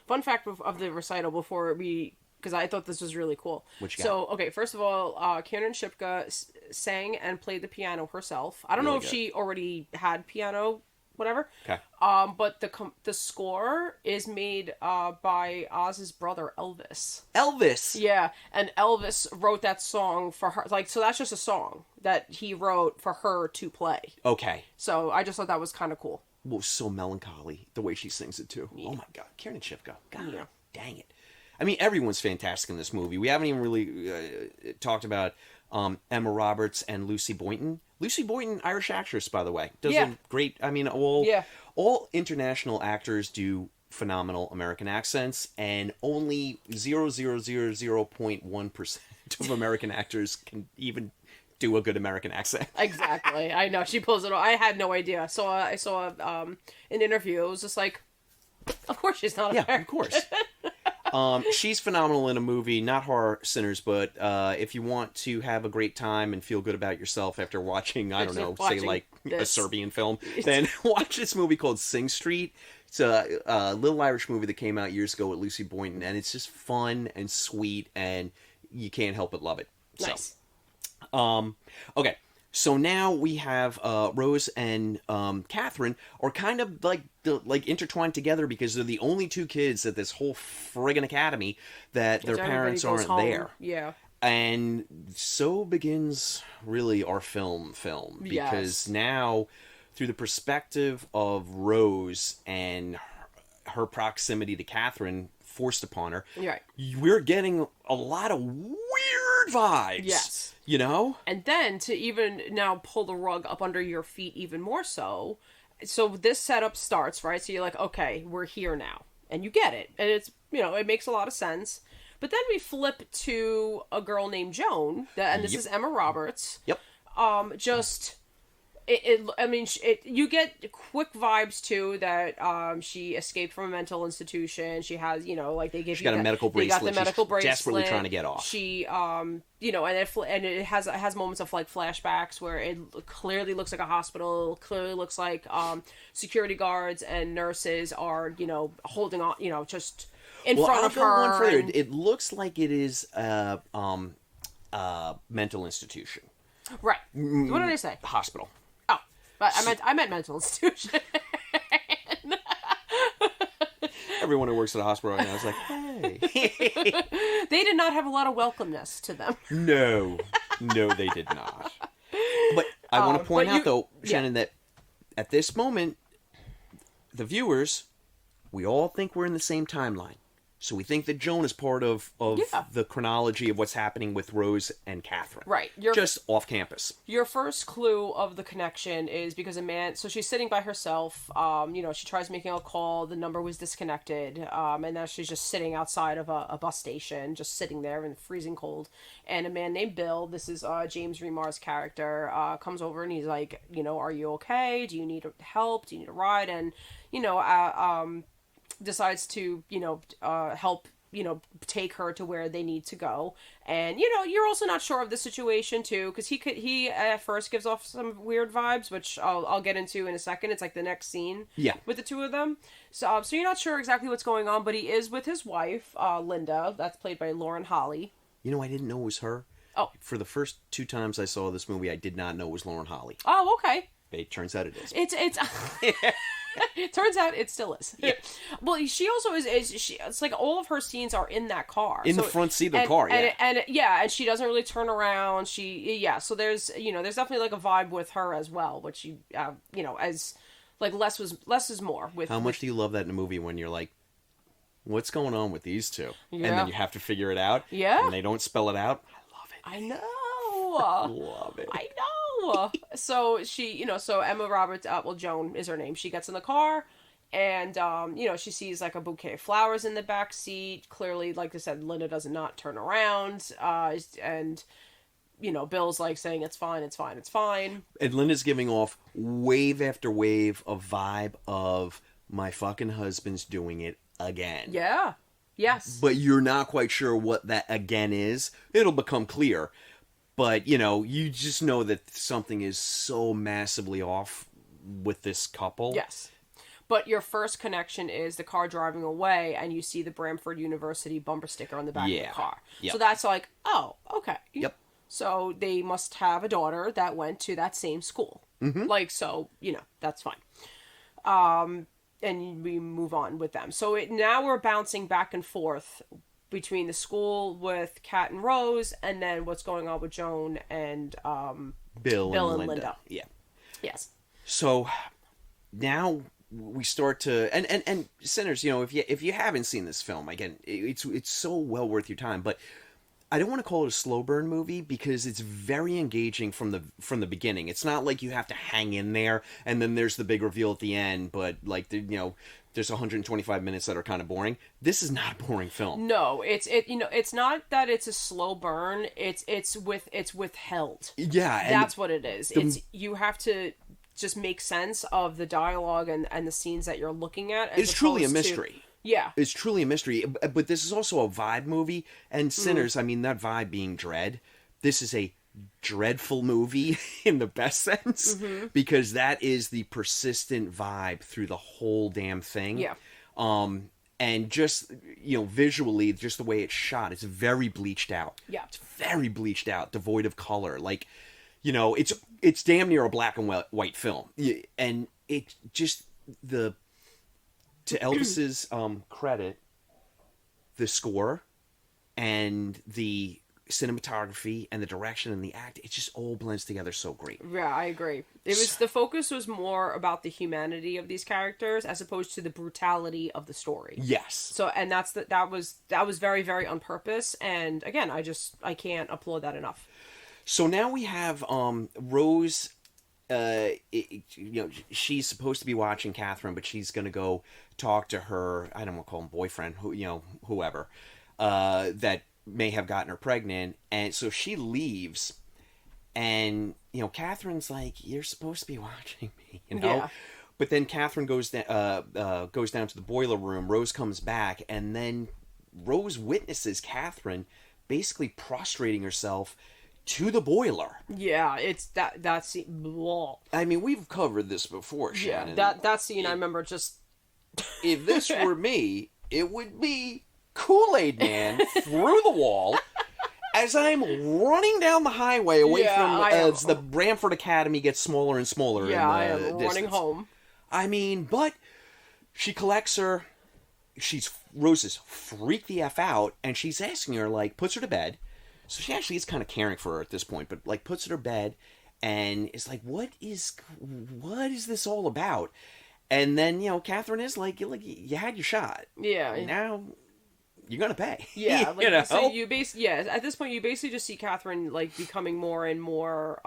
Speaker 2: Fun fact of the recital before because I thought this was really cool.
Speaker 1: What you got?
Speaker 2: So, okay, first of all, Karen Shipka sang and played the piano herself. I don't know if she already had piano, whatever.
Speaker 1: Okay.
Speaker 2: But the score is made by Oz's brother, Elvis.
Speaker 1: Elvis!
Speaker 2: Yeah, and Elvis wrote that song for her. Like, so that's just a song that he wrote for her to play.
Speaker 1: Okay.
Speaker 2: So I just thought that was kind of cool.
Speaker 1: Well, so melancholy, the way she sings it, too. Yeah. Oh my god, Karen Shipka. God dang it. I mean, everyone's fantastic in this movie. We haven't even really talked about Emma Roberts and Lucy Boynton. Lucy Boynton, Irish actress, by the way. Does a great, I mean, all international actors do phenomenal American accents, and only 0.1% of American actors can even do a good American accent.
Speaker 2: Exactly. I know. She pulls it off. I had no idea. I saw an interview. It was just like, of course she's not American.
Speaker 1: Yeah, of course. She's phenomenal in a movie, not Horror Sinners, but if you want to have a great time and feel good about yourself after watching, I don't know, say like a Serbian film, then watch this movie called Sing Street. It's a little Irish movie that came out years ago with Lucy Boynton, and it's just fun and sweet, and you can't help but love it.
Speaker 2: Nice.
Speaker 1: So, okay. So now we have Rose and Catherine are kind of like intertwined together because they're the only two kids at this whole friggin' academy that their parents aren't there.
Speaker 2: Yeah.
Speaker 1: And so begins really our film because now through the perspective of Rose and her proximity to Catherine forced upon her,
Speaker 2: right,
Speaker 1: we're getting a lot of weird weird vibes.
Speaker 2: Yes.
Speaker 1: You know?
Speaker 2: And then to even now pull the rug up under your feet even more so. So this setup starts, right? So you're like, okay, we're here now. And you get it. And it's, it makes a lot of sense. But then we flip to a girl named Joan, and this is Emma Roberts.
Speaker 1: Yep.
Speaker 2: You get quick vibes too that she escaped from a mental institution. She has, they got
Speaker 1: a medical bracelet.
Speaker 2: They got the medical
Speaker 1: She's
Speaker 2: bracelet.
Speaker 1: desperately trying to get off.
Speaker 2: She, and it has moments of like flashbacks where it clearly looks like a hospital. Clearly looks like security guards and nurses are, holding on, just in front of her.
Speaker 1: One further. It looks like it is a mental institution.
Speaker 2: Right. What did I say?
Speaker 1: Hospital.
Speaker 2: Oh, but I meant mental institution.
Speaker 1: Everyone who works at a hospital right now is like, hey.
Speaker 2: They did not have a lot of welcomeness to them.
Speaker 1: No, they did not. But I want to point out, though, Shannon, that at this moment, the viewers, we all think we're in the same timeline. So we think that Joan is part of the chronology of what's happening with Rose and Catherine.
Speaker 2: Right.
Speaker 1: Just off campus.
Speaker 2: Your first clue of the connection is because a man... So she's sitting by herself. She tries making a call. The number was disconnected. And now she's just sitting outside of a bus station, just sitting there in the freezing cold. And a man named Bill, this is James Remar's character, comes over and he's like, are you okay? Do you need help? Do you need a ride? And, decides to, help, take her to where they need to go. And, you're also not sure of the situation, too, because he at first gives off some weird vibes, which I'll get into in a second. It's like the next scene with the two of them. So you're not sure exactly what's going on, but he is with his wife, Linda. That's played by Lauren Holly.
Speaker 1: I didn't know it was her.
Speaker 2: Oh.
Speaker 1: For the first 2 times I saw this movie, I did not know it was Lauren Holly.
Speaker 2: Oh, okay.
Speaker 1: It turns out it is.
Speaker 2: It's it turns out it still is.
Speaker 1: Yeah.
Speaker 2: Well, she also is it's like all of her scenes are in that car.
Speaker 1: In the front seat of the car, yeah.
Speaker 2: And she doesn't really turn around. So there's there's definitely like a vibe with her as well, which as like less is more with.
Speaker 1: How much do you love that in a movie when you're like, what's going on with these two?
Speaker 2: Yeah.
Speaker 1: And then you have to figure it out.
Speaker 2: Yeah.
Speaker 1: And they don't spell it out. I love it.
Speaker 2: I know.
Speaker 1: I love it.
Speaker 2: I know. So she, so Emma Roberts, Joan is her name. She gets in the car and, she sees like a bouquet of flowers in the back seat. Clearly, like I said, Linda does not turn around. And, Bill's like saying, it's fine, it's fine, it's fine.
Speaker 1: And Linda's giving off wave after wave of vibe of my fucking husband's doing it again.
Speaker 2: Yeah. Yes.
Speaker 1: But you're not quite sure what that again is. It'll become clear. But, you just know that something is so massively off with this couple.
Speaker 2: Yes. But your first connection is the car driving away and you see the Bramford University bumper sticker on the back of the car.
Speaker 1: Yep.
Speaker 2: So that's like, oh, okay.
Speaker 1: Yep.
Speaker 2: So they must have a daughter that went to that same school.
Speaker 1: Mm-hmm.
Speaker 2: Like, so, that's fine. And we move on with them. So now we're bouncing back and forth between the school with Kat and Rose, and then what's going on with Joan and
Speaker 1: Bill and Linda. Yeah.
Speaker 2: Yes.
Speaker 1: So now we start to and sinners, if you haven't seen this film, again, it's so well worth your time, but I don't want to call it a slow burn movie because it's very engaging from the beginning. It's not like you have to hang in there and then there's the big reveal at the end, but like there's 125 minutes that are kind of boring. This is not a boring film.
Speaker 2: No, it's not that it's a slow burn. It's withheld.
Speaker 1: Yeah,
Speaker 2: that's what it is. You have to just make sense of the dialogue and the scenes that you're looking at.
Speaker 1: It's truly a mystery.
Speaker 2: Yeah.
Speaker 1: It's truly a mystery. But this is also a vibe movie. And Sinners, I mean, that vibe being dread, this is a dreadful movie in the best sense. Mm-hmm. Because that is the persistent vibe through the whole damn thing.
Speaker 2: Yeah.
Speaker 1: And just, visually, just the way it's shot, it's very bleached out.
Speaker 2: Yeah.
Speaker 1: It's very bleached out, devoid of color. Like, it's damn near a black and white film. And it just, to Elvis's credit, the score and the cinematography and the direction and the act, it just all blends together so great.
Speaker 2: Yeah, I agree. The focus was more about the humanity of these characters as opposed to the brutality of the story.
Speaker 1: Yes.
Speaker 2: So, and that was very, very on purpose. And again, I can't applaud that enough.
Speaker 1: So now we have Rose. She's supposed to be watching Catherine, but she's gonna go talk to her. I don't want to call him boyfriend, whoever that may have gotten her pregnant, and so she leaves, and Catherine's like, "You're supposed to be watching me,"
Speaker 2: Yeah.
Speaker 1: But then Catherine goes down to the boiler room. Rose comes back, and then Rose witnesses Catherine basically prostrating herself to the boiler.
Speaker 2: Yeah, it's that scene. Blah.
Speaker 1: I mean, we've covered this before, Shannon.
Speaker 2: Yeah, that scene I remember just.
Speaker 1: If this were me, it would be Kool-Aid Man through the wall as I'm running down the highway away from as the Branford Academy gets smaller and smaller.
Speaker 2: Yeah, I am
Speaker 1: distance.
Speaker 2: running home.
Speaker 1: I mean, but she collects her. Rose is freaked the F out, and she's asking her, like, puts her to bed. So she actually is kind of caring for her at this point, but like puts her to bed and is like, what is this all about? And then, Catherine is like, you had your shot.
Speaker 2: Yeah.
Speaker 1: Now you're going to pay.
Speaker 2: Yeah. Like, so at this point, you basically just see Catherine, like, becoming more and more,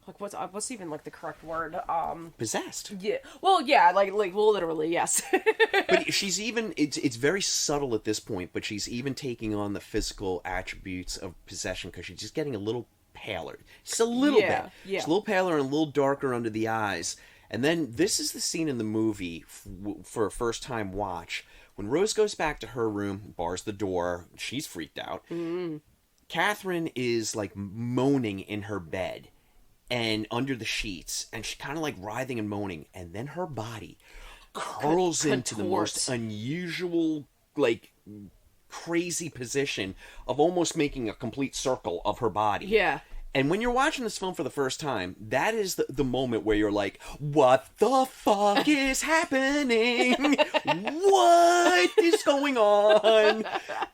Speaker 2: like, what's even, like, the correct word?
Speaker 1: Possessed.
Speaker 2: Yeah. Well, yeah, like literally, yes.
Speaker 1: But she's even, it's very subtle at this point, but she's even taking on the physical attributes of possession because she's just getting a little paler. Just a little bit.
Speaker 2: Yeah.
Speaker 1: She's a little paler and a little darker under the eyes. And then this is the scene in the movie for a first time watch. When Rose goes back to her room, bars the door, she's freaked out.
Speaker 2: Mm.
Speaker 1: Catherine is like moaning in her bed and under the sheets, and she's kind of like writhing and moaning, and then her body curls into the most unusual, like, crazy position of almost making a complete circle of her body.
Speaker 2: Yeah.
Speaker 1: And when you're watching this film for the first time, that is the moment where you're like, what the fuck is happening? What is going on?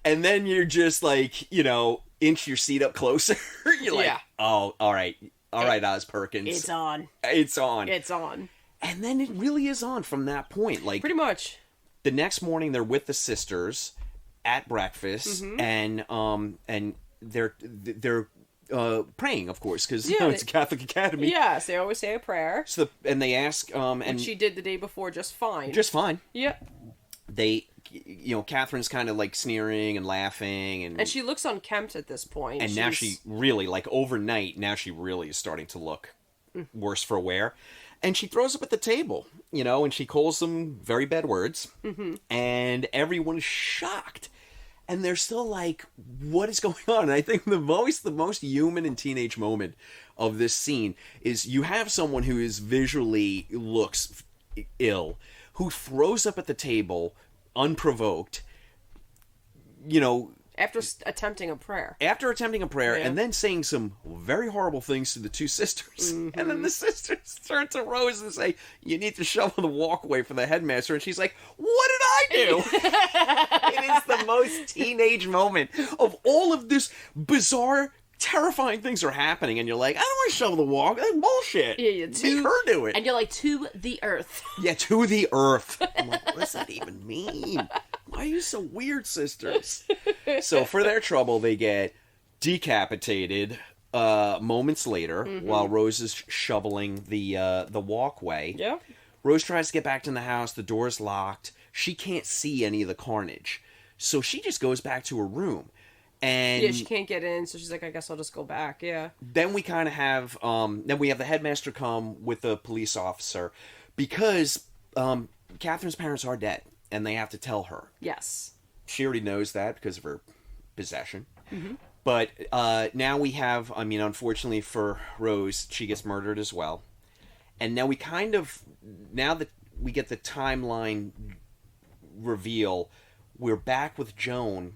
Speaker 1: And then you're just like, inch your seat up closer. You're like, oh, all right. All right, Oz Perkins.
Speaker 2: It's on.
Speaker 1: It's on.
Speaker 2: It's on.
Speaker 1: And then it really is on from that point. Like,
Speaker 2: pretty much.
Speaker 1: The next morning, they're with the sisters at breakfast, and they're praying, of course, because it's a Catholic academy.
Speaker 2: Yes, they always say a prayer.
Speaker 1: So and they ask,
Speaker 2: and she did the day before just fine.
Speaker 1: Just fine.
Speaker 2: Yeah.
Speaker 1: They, Catherine's kind of like sneering and laughing, and
Speaker 2: she looks unkempt at this point.
Speaker 1: And now she really, like, overnight, now she really is starting to look worse for wear. And she throws up at the table, and she calls them very bad words, and everyone's shocked. And they're still like, what is going on? And I think the most human and teenage moment of this scene is you have someone who is visually looks ill, who throws up at the table unprovoked,
Speaker 2: after attempting a prayer.
Speaker 1: And then saying some very horrible things to the two sisters. And then the sisters turn to Rose and say, you need to shovel the walkway for the headmaster. And she's like, what did I do? It is the most teenage moment of all of this bizarre, terrifying things are happening. And you're like, I don't want to shovel the walk. That's bullshit.
Speaker 2: Yeah,
Speaker 1: Make her do it.
Speaker 2: And you're like, to the earth.
Speaker 1: Yeah, to the earth. I'm like, what does that even mean? Why are you so weird, sisters? So for their trouble, they get decapitated moments later while Rose is shoveling the walkway.
Speaker 2: Yeah.
Speaker 1: Rose tries to get back to the house. The door's locked. She can't see any of the carnage. So she just goes back to her room. And
Speaker 2: she can't get in, so she's like, I guess I'll just go back, yeah.
Speaker 1: Then we kind of have, then we have the headmaster come with the police officer because Catherine's parents are dead, and they have to tell her.
Speaker 2: Yes.
Speaker 1: She already knows that because of her possession. But now we have, unfortunately for Rose, she gets murdered as well. And now now that we get the timeline reveal, we're back with Joan,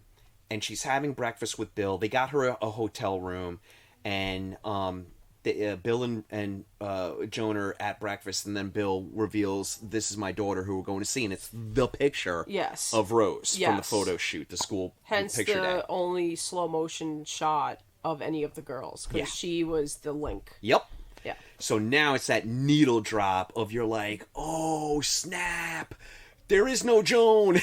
Speaker 1: and she's having breakfast with Bill. They got her a hotel room, and Bill and Joan are at breakfast, and then Bill reveals, "This is my daughter who we're going to see," and it's the picture
Speaker 2: Yes.
Speaker 1: of Rose from the
Speaker 2: Yes.
Speaker 1: photo shoot, the school
Speaker 2: Hence
Speaker 1: picture
Speaker 2: the
Speaker 1: day.
Speaker 2: only slow motion shot of any of the girls, because
Speaker 1: Yeah.
Speaker 2: she was the link.
Speaker 1: Yep.
Speaker 2: Yeah.
Speaker 1: So now it's that needle drop of you're like, oh snap, there is no Joan.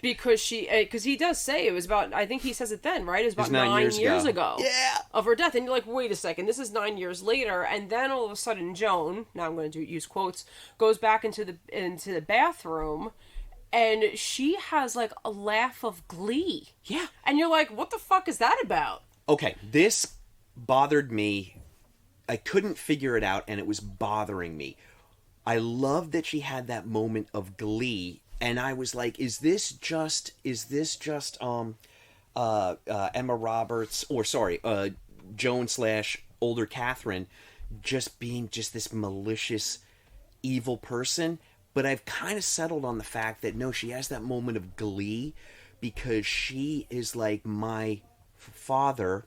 Speaker 2: Because he does say it was about, I think he says it then, right? It was about 9 years
Speaker 1: years
Speaker 2: ago.
Speaker 1: Yeah.
Speaker 2: Of her death. And you're like, wait a second, this is 9 years later. And then all of a sudden Joan, now I'm going to use quotes, goes back into the bathroom, and she has like a laugh of glee.
Speaker 1: Yeah.
Speaker 2: And you're like, what the fuck is that about?
Speaker 1: Okay, this bothered me. I couldn't figure it out, and it was bothering me. I love that she had that moment of glee, and I was like, is this just Emma Roberts, or sorry, Joan / older Catherine, just being just this malicious, evil person? But I've kind of settled on the fact that no, she has that moment of glee because she is like, my father,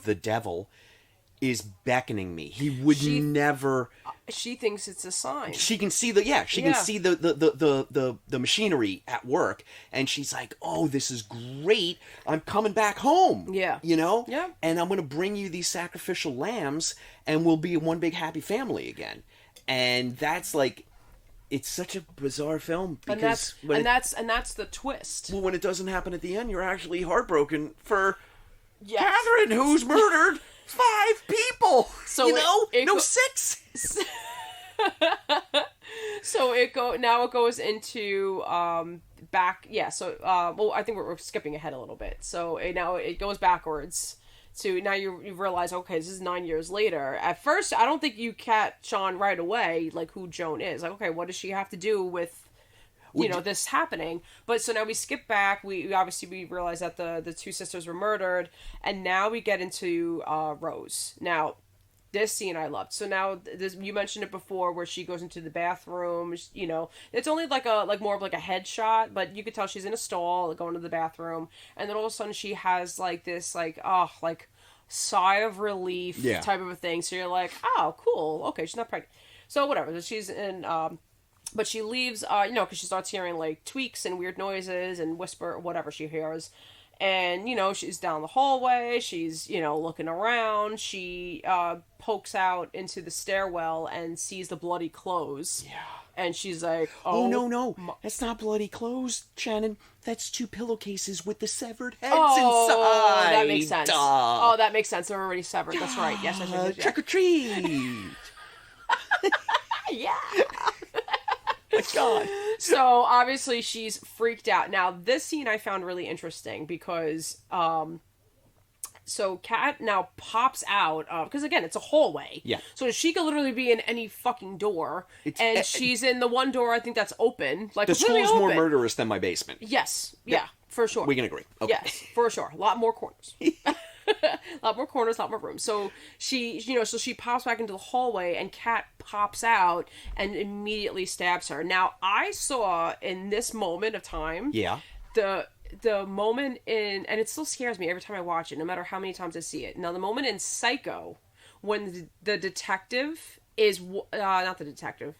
Speaker 1: the devil, is beckoning me. He would never.
Speaker 2: She thinks it's a sign.
Speaker 1: She can see can see the machinery at work, and she's like, "Oh, this is great! I'm coming back home."
Speaker 2: Yeah.
Speaker 1: You know.
Speaker 2: Yeah.
Speaker 1: And I'm going to bring you these sacrificial lambs, and we'll be one big happy family again. And that's like, it's such a bizarre film because
Speaker 2: that's the twist.
Speaker 1: well, when it doesn't happen at the end, you're actually heartbroken for
Speaker 2: Yes.
Speaker 1: Catherine, who's murdered 5 people.
Speaker 2: So
Speaker 1: you know,
Speaker 2: it
Speaker 1: no
Speaker 2: go-
Speaker 1: 6.
Speaker 2: So it goes into back, yeah. So well, I think we're skipping ahead a little bit. So now it goes backwards to now you realize, okay, this is 9 years later. At first, I don't think you catch on right away like who Joan is. Like, okay, what does she have to do with this happening? But so now we skip back. We obviously realize that the 2 sisters were murdered, and now we get into Rose. Now, this scene I loved. So now this, you mentioned it before, where she goes into the bathroom. You know, it's only like more of like a headshot, but you could tell she's in a stall going to the bathroom, and then all of a sudden she has like this like sigh of relief type of a thing. So you're like, oh, cool, okay, she's not pregnant. So whatever. So she's in. But she leaves, because she starts hearing, like, tweaks and weird noises and whisper, whatever she hears. And, she's down the hallway. She's, looking around. She pokes out into the stairwell and sees the bloody clothes. Yeah. And she's like,
Speaker 1: oh no. That's not bloody clothes, Shannon. That's 2 pillowcases with the severed heads
Speaker 2: oh,
Speaker 1: inside.
Speaker 2: That makes sense.
Speaker 1: Duh.
Speaker 2: Oh, that makes sense. They're already severed. That's right. Yes.
Speaker 1: Trick or treat.
Speaker 2: Yeah.
Speaker 1: My God.
Speaker 2: So obviously she's freaked out. Now this scene I found really interesting because so Kat now pops out because again it's a hallway.
Speaker 1: Yeah.
Speaker 2: So she could literally be in any fucking door, and she's in the one door I think that's open. Like
Speaker 1: the
Speaker 2: completely
Speaker 1: school's more
Speaker 2: open.
Speaker 1: murderous than my basement.
Speaker 2: Yes. Yeah. For sure.
Speaker 1: We can agree. Okay.
Speaker 2: Yes, for sure. A lot more corners. A lot more corners, a lot more room. So she pops back into the hallway, and Kat pops out and immediately stabs her. Now, I saw in this moment of time, the moment in, and it still scares me every time I watch it, no matter how many times I see it. Now, the moment in Psycho, when the detective is, not the detective,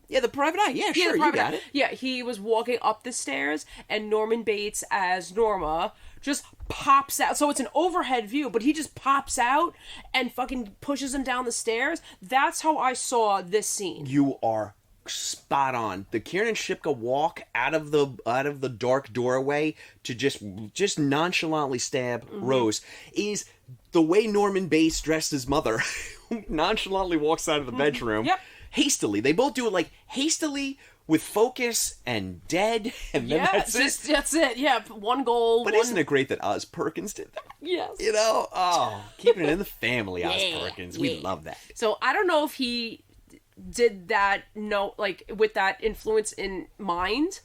Speaker 1: yeah, the private eye. Yeah, sure, you got it.
Speaker 2: Yeah, he was walking up the stairs, and Norman Bates as Norma just pops out. So it's an overhead view, but he just pops out and fucking pushes him down the stairs. That's how I saw this scene.
Speaker 1: You are spot on. The Kieran Shipka walk out of the dark doorway to just nonchalantly stab Rose is the way Norman Bates dressed his mother. Nonchalantly walks out of the bedroom.
Speaker 2: Yep.
Speaker 1: Hastily. They both do it like hastily with focus and dead, and then that's it.
Speaker 2: That's it. Yeah, one goal.
Speaker 1: But isn't it great that Oz Perkins did that?
Speaker 2: Yes.
Speaker 1: Keeping it in the family, Oz Perkins. We love that.
Speaker 2: So I don't know if he did that, with that influence in mind,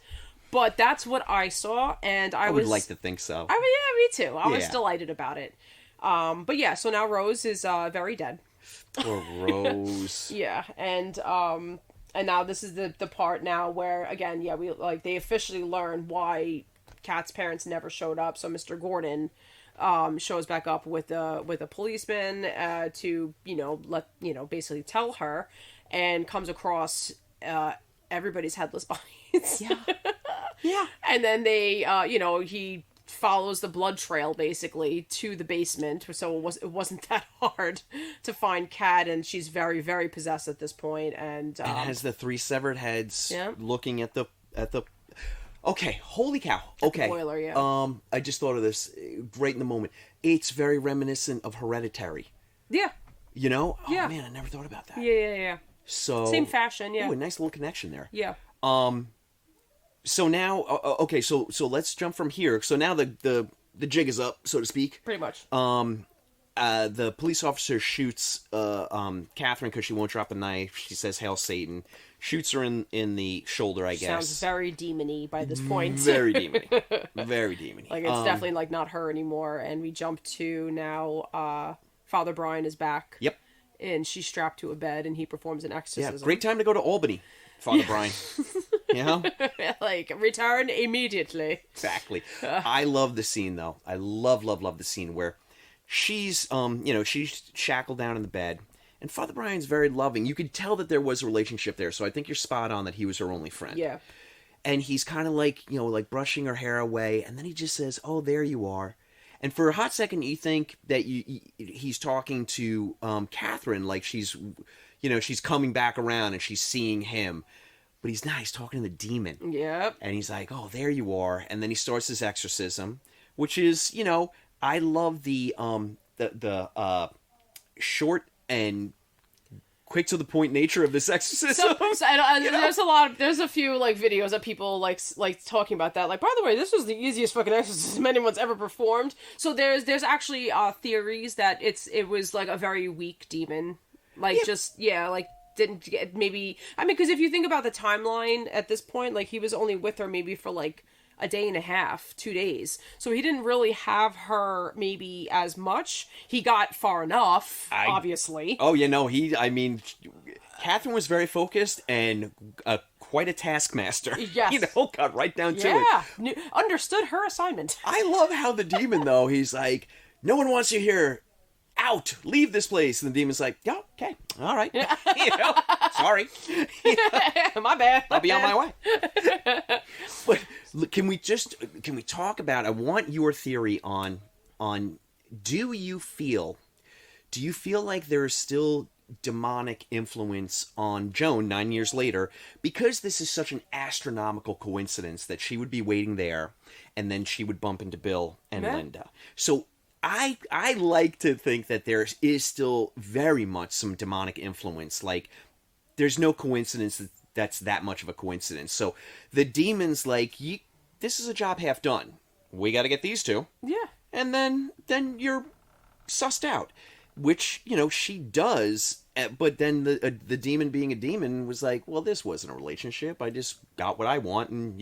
Speaker 2: but that's what I saw, and I
Speaker 1: would like to think so.
Speaker 2: I mean, yeah, me too. I was delighted about it. But yeah, so now Rose is very dead.
Speaker 1: Poor Rose.
Speaker 2: Yeah, and now this is the part now where again, they officially learn why Kat's parents never showed up. So Mr. Gordon shows back up with a policeman to basically tell her, and comes across everybody's headless bodies.
Speaker 1: Yeah. Yeah.
Speaker 2: And then they he follows the blood trail basically to the basement, so it wasn't that hard to find Kat, and she's very, very possessed at this point, and
Speaker 1: has the 3 severed heads looking at the okay, holy cow. Okay.
Speaker 2: the boiler, yeah.
Speaker 1: I just thought of this right in the moment. It's very reminiscent of Hereditary.
Speaker 2: Yeah.
Speaker 1: You know?
Speaker 2: Yeah.
Speaker 1: Oh man, I never thought about that.
Speaker 2: Yeah.
Speaker 1: So
Speaker 2: Same fashion, yeah.
Speaker 1: Ooh, a nice little connection there.
Speaker 2: Yeah.
Speaker 1: So now okay, so let's jump from here. So now the jig is up, so to speak.
Speaker 2: Pretty much.
Speaker 1: The police officer shoots Catherine because she won't drop the knife. She says, "Hail Satan!" Shoots her in the shoulder. I guess
Speaker 2: sounds very demony by this point.
Speaker 1: Very demony. Very demony.
Speaker 2: Like it's definitely like not her anymore. And we jump to now. Father Brian is back.
Speaker 1: Yep.
Speaker 2: And she's strapped to a bed, and he performs an
Speaker 1: Yeah,
Speaker 2: exorcism.
Speaker 1: great time to go to Albany, Father Brian. You know?
Speaker 2: Like, return immediately.
Speaker 1: Exactly. I love the scene, though. I love the scene where she's, she's shackled down in the bed, and Father Brian's very loving. You could tell that there was a relationship there, so I think you're spot on that he was her only friend.
Speaker 2: Yeah.
Speaker 1: And he's kind of like, like brushing her hair away, and then he just says, "Oh, there you are." And for a hot second, you think that he's talking to Catherine, like she's coming back around and she's seeing him. But he's not. He's talking to the demon.
Speaker 2: Yep.
Speaker 1: And he's like, "Oh, there you are." And then he starts his exorcism, which is, I love the short and quick to the point nature of this exorcism.
Speaker 2: There's a few like videos of people like talking about that. Like, by the way, this was the easiest fucking exorcism anyone's ever performed. So there's actually theories that it was like a very weak demon, like didn't get because if you think about the timeline at this point, like he was only with her maybe for like a day and a half, 2 days. So he didn't really have her maybe as much. He got far enough, obviously.
Speaker 1: Oh, Catherine was very focused and quite a taskmaster.
Speaker 2: Yes.
Speaker 1: Got right down to it.
Speaker 2: Yeah, understood her assignment.
Speaker 1: I love how the demon, though, he's like, "No one wants you here. Out. Leave this place." And the demon's like, "Yeah, okay. All right." Sorry.
Speaker 2: My bad.
Speaker 1: I'll be on my way. But can we talk about, I want your theory on do you feel like there is still demonic influence on Joan 9 years later, because this is such an astronomical coincidence that she would be waiting there and then she would bump into Bill and Linda. So I like to think that there is still very much some demonic influence. Like, there's no coincidence that's that much of a coincidence. So the demon's like, this is a job half done. We got to get these two.
Speaker 2: Yeah.
Speaker 1: And then you're sussed out, which, she does. But then the demon, being a demon, was like, well, this wasn't a relationship. I just got what I want, and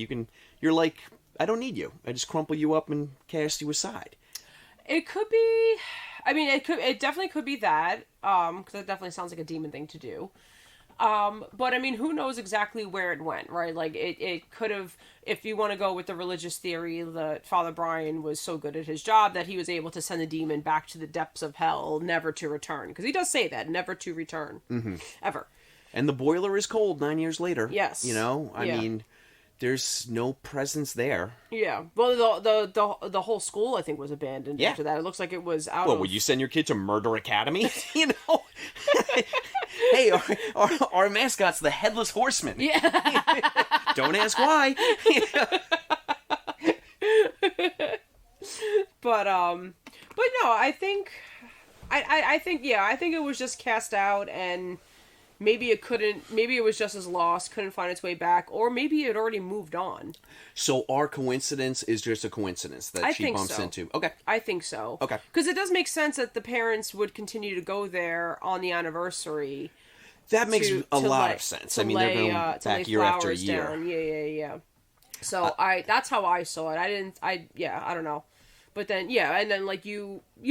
Speaker 1: you're like, I don't need you. I just crumple you up and cast you aside.
Speaker 2: It could be. It definitely could be that. Because it definitely sounds like a demon thing to do. But who knows exactly where it went, right? Like, it could have, if you want to go with the religious theory, that Father Brian was so good at his job that he was able to send the demon back to the depths of hell, never to return. Because he does say that, never to return. Mm-hmm. Ever.
Speaker 1: And the boiler is cold 9 years later.
Speaker 2: Yes.
Speaker 1: I mean, there's no presence there.
Speaker 2: Yeah. Well, the whole school, I think, was abandoned after that. It looks like it was out
Speaker 1: would you send your kid to Murder Academy? Hey, our mascot's the Headless Horseman.
Speaker 2: Yeah.
Speaker 1: Don't ask why.
Speaker 2: But no, I think it was just cast out, and maybe it was just as lost, couldn't find its way back, or maybe it already moved on.
Speaker 1: So our coincidence is just a coincidence that she bumps into. Okay.
Speaker 2: I think so.
Speaker 1: Okay.
Speaker 2: Because it does make sense that the parents would continue to go there on the anniversary.
Speaker 1: That makes a lot of sense. They're going back year after year.
Speaker 2: Down. Yeah. So that's how I saw it. I don't know. But then, and then like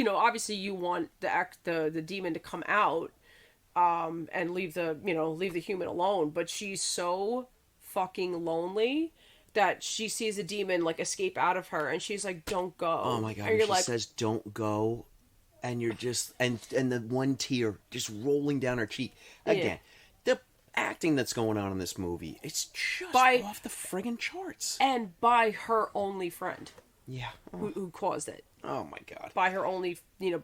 Speaker 2: obviously you want the demon to come out, and leave the human alone, but she's so fucking lonely that she sees a demon like escape out of her, and she's like, "Don't go."
Speaker 1: Oh my god!
Speaker 2: And you're
Speaker 1: she
Speaker 2: like,
Speaker 1: says, "Don't go," and you're just and the one tear just rolling down her cheek. Again, the acting that's going on in this movie, it's just off the friggin' charts.
Speaker 2: And by her only friend.
Speaker 1: Yeah.
Speaker 2: Who caused it.
Speaker 1: Oh my god.
Speaker 2: By her only,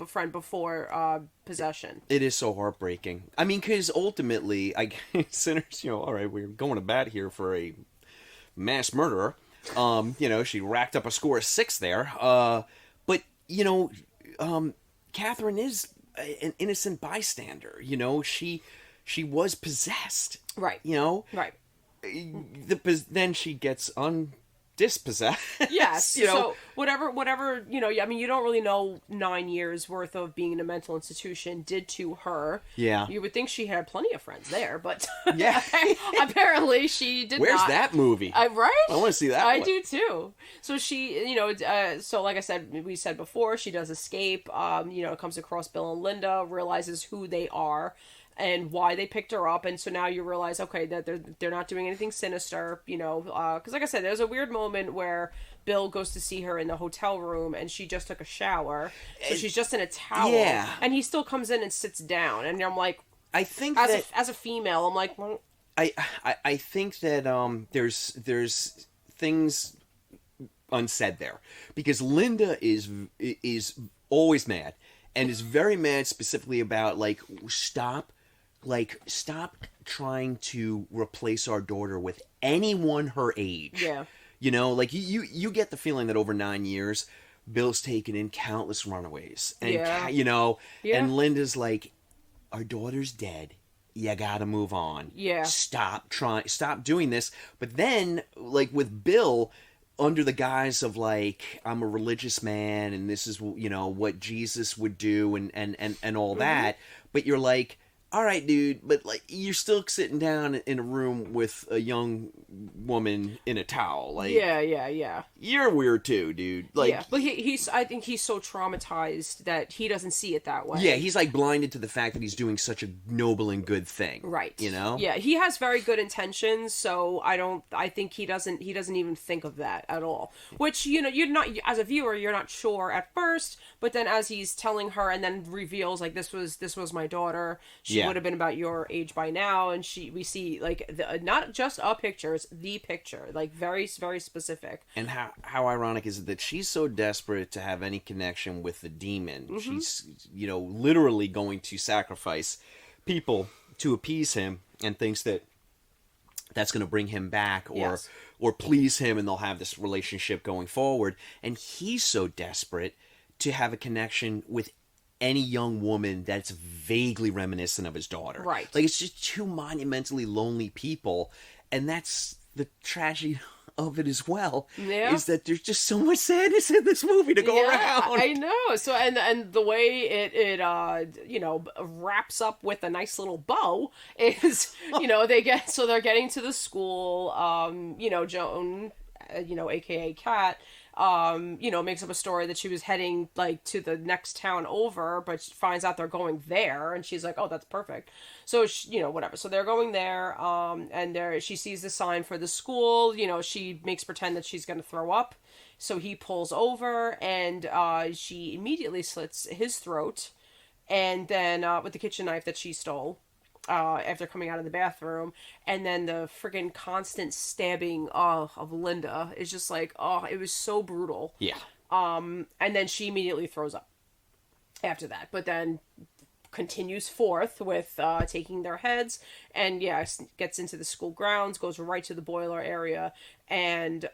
Speaker 2: friend before possession.
Speaker 1: It is so heartbreaking. I mean, because ultimately, sinners, all right, we're going to bat here for a mass murderer. She racked up a score of 6 there. But, Catherine is an innocent bystander. She was possessed.
Speaker 2: Right. Right.
Speaker 1: Then she gets dispossessed.
Speaker 2: Yes. So whatever, I mean, you don't really know 9 years worth of being in a mental institution did to her.
Speaker 1: Yeah.
Speaker 2: You would think she had plenty of friends there, but
Speaker 1: yeah.
Speaker 2: apparently she did
Speaker 1: Where's
Speaker 2: not.
Speaker 1: that movie?
Speaker 2: Right?
Speaker 1: I want to see that
Speaker 2: I
Speaker 1: one.
Speaker 2: do too. So she, so like I said, we said before, she does escape, comes across Bill and Linda, realizes who they are and why they picked her up, and so now you realize, okay, that they're not doing anything sinister, because like I said, there's a weird moment where Bill goes to see her in the hotel room, and she just took a shower, so she's just in a towel, and he still comes in and sits down, and I'm like,
Speaker 1: I think
Speaker 2: as a female, I'm like, well,
Speaker 1: I think that there's things unsaid there, because Linda is always mad, and is very mad specifically about stop trying to replace our daughter with anyone her age.
Speaker 2: Yeah.
Speaker 1: You get the feeling that over 9 years, Bill's taken in countless runaways. And, and Linda's like, our daughter's dead. You gotta move on.
Speaker 2: Yeah.
Speaker 1: Stop doing this. But then, with Bill, under the guise of I'm a religious man and this is, what Jesus would do and all that. But you're like, all right, dude, but you're still sitting down in a room with a young woman in a towel.
Speaker 2: Yeah.
Speaker 1: You're weird too, dude.
Speaker 2: But I think he's so traumatized that he doesn't see it that way.
Speaker 1: Yeah, he's blinded to the fact that he's doing such a noble and good thing.
Speaker 2: Right.
Speaker 1: Yeah,
Speaker 2: he has very good intentions, so I think he doesn't even think of that at all. Which, you're not, as a viewer, you're not sure at first, but then as he's telling her and then reveals this was my daughter, she would have been about your age by now, and we see not just a picture, it's the picture, very, very specific.
Speaker 1: And how ironic is it that she's so desperate to have any connection with the demon? Mm-hmm. She's literally going to sacrifice people to appease him, and thinks that that's going to bring him back or please him, and they'll have this relationship going forward. And he's so desperate to have a connection with any young woman that's vaguely reminiscent of his daughter.
Speaker 2: Right.
Speaker 1: It's just two monumentally lonely people, and that's the tragedy of it as well.
Speaker 2: Yeah.
Speaker 1: Is that there's just so much sadness in this movie to go around.
Speaker 2: I know. So and the way it wraps up with a nice little bow is they're getting to the school, Joan, aka Kat, makes up a story that she was heading to the next town over, but she finds out they're going there, and she's like, oh, that's perfect. So whatever. So they're going there, and she sees the sign for the school. She makes pretend that she's gonna throw up. So he pulls over, and she immediately slits his throat, and then with the kitchen knife that she stole. After coming out of the bathroom, and then the friggin' constant stabbing of Linda is just it was so brutal.
Speaker 1: Yeah.
Speaker 2: And then she immediately throws up after that, but then continues forth with taking their heads, and gets into the school grounds, goes right to the boiler area, and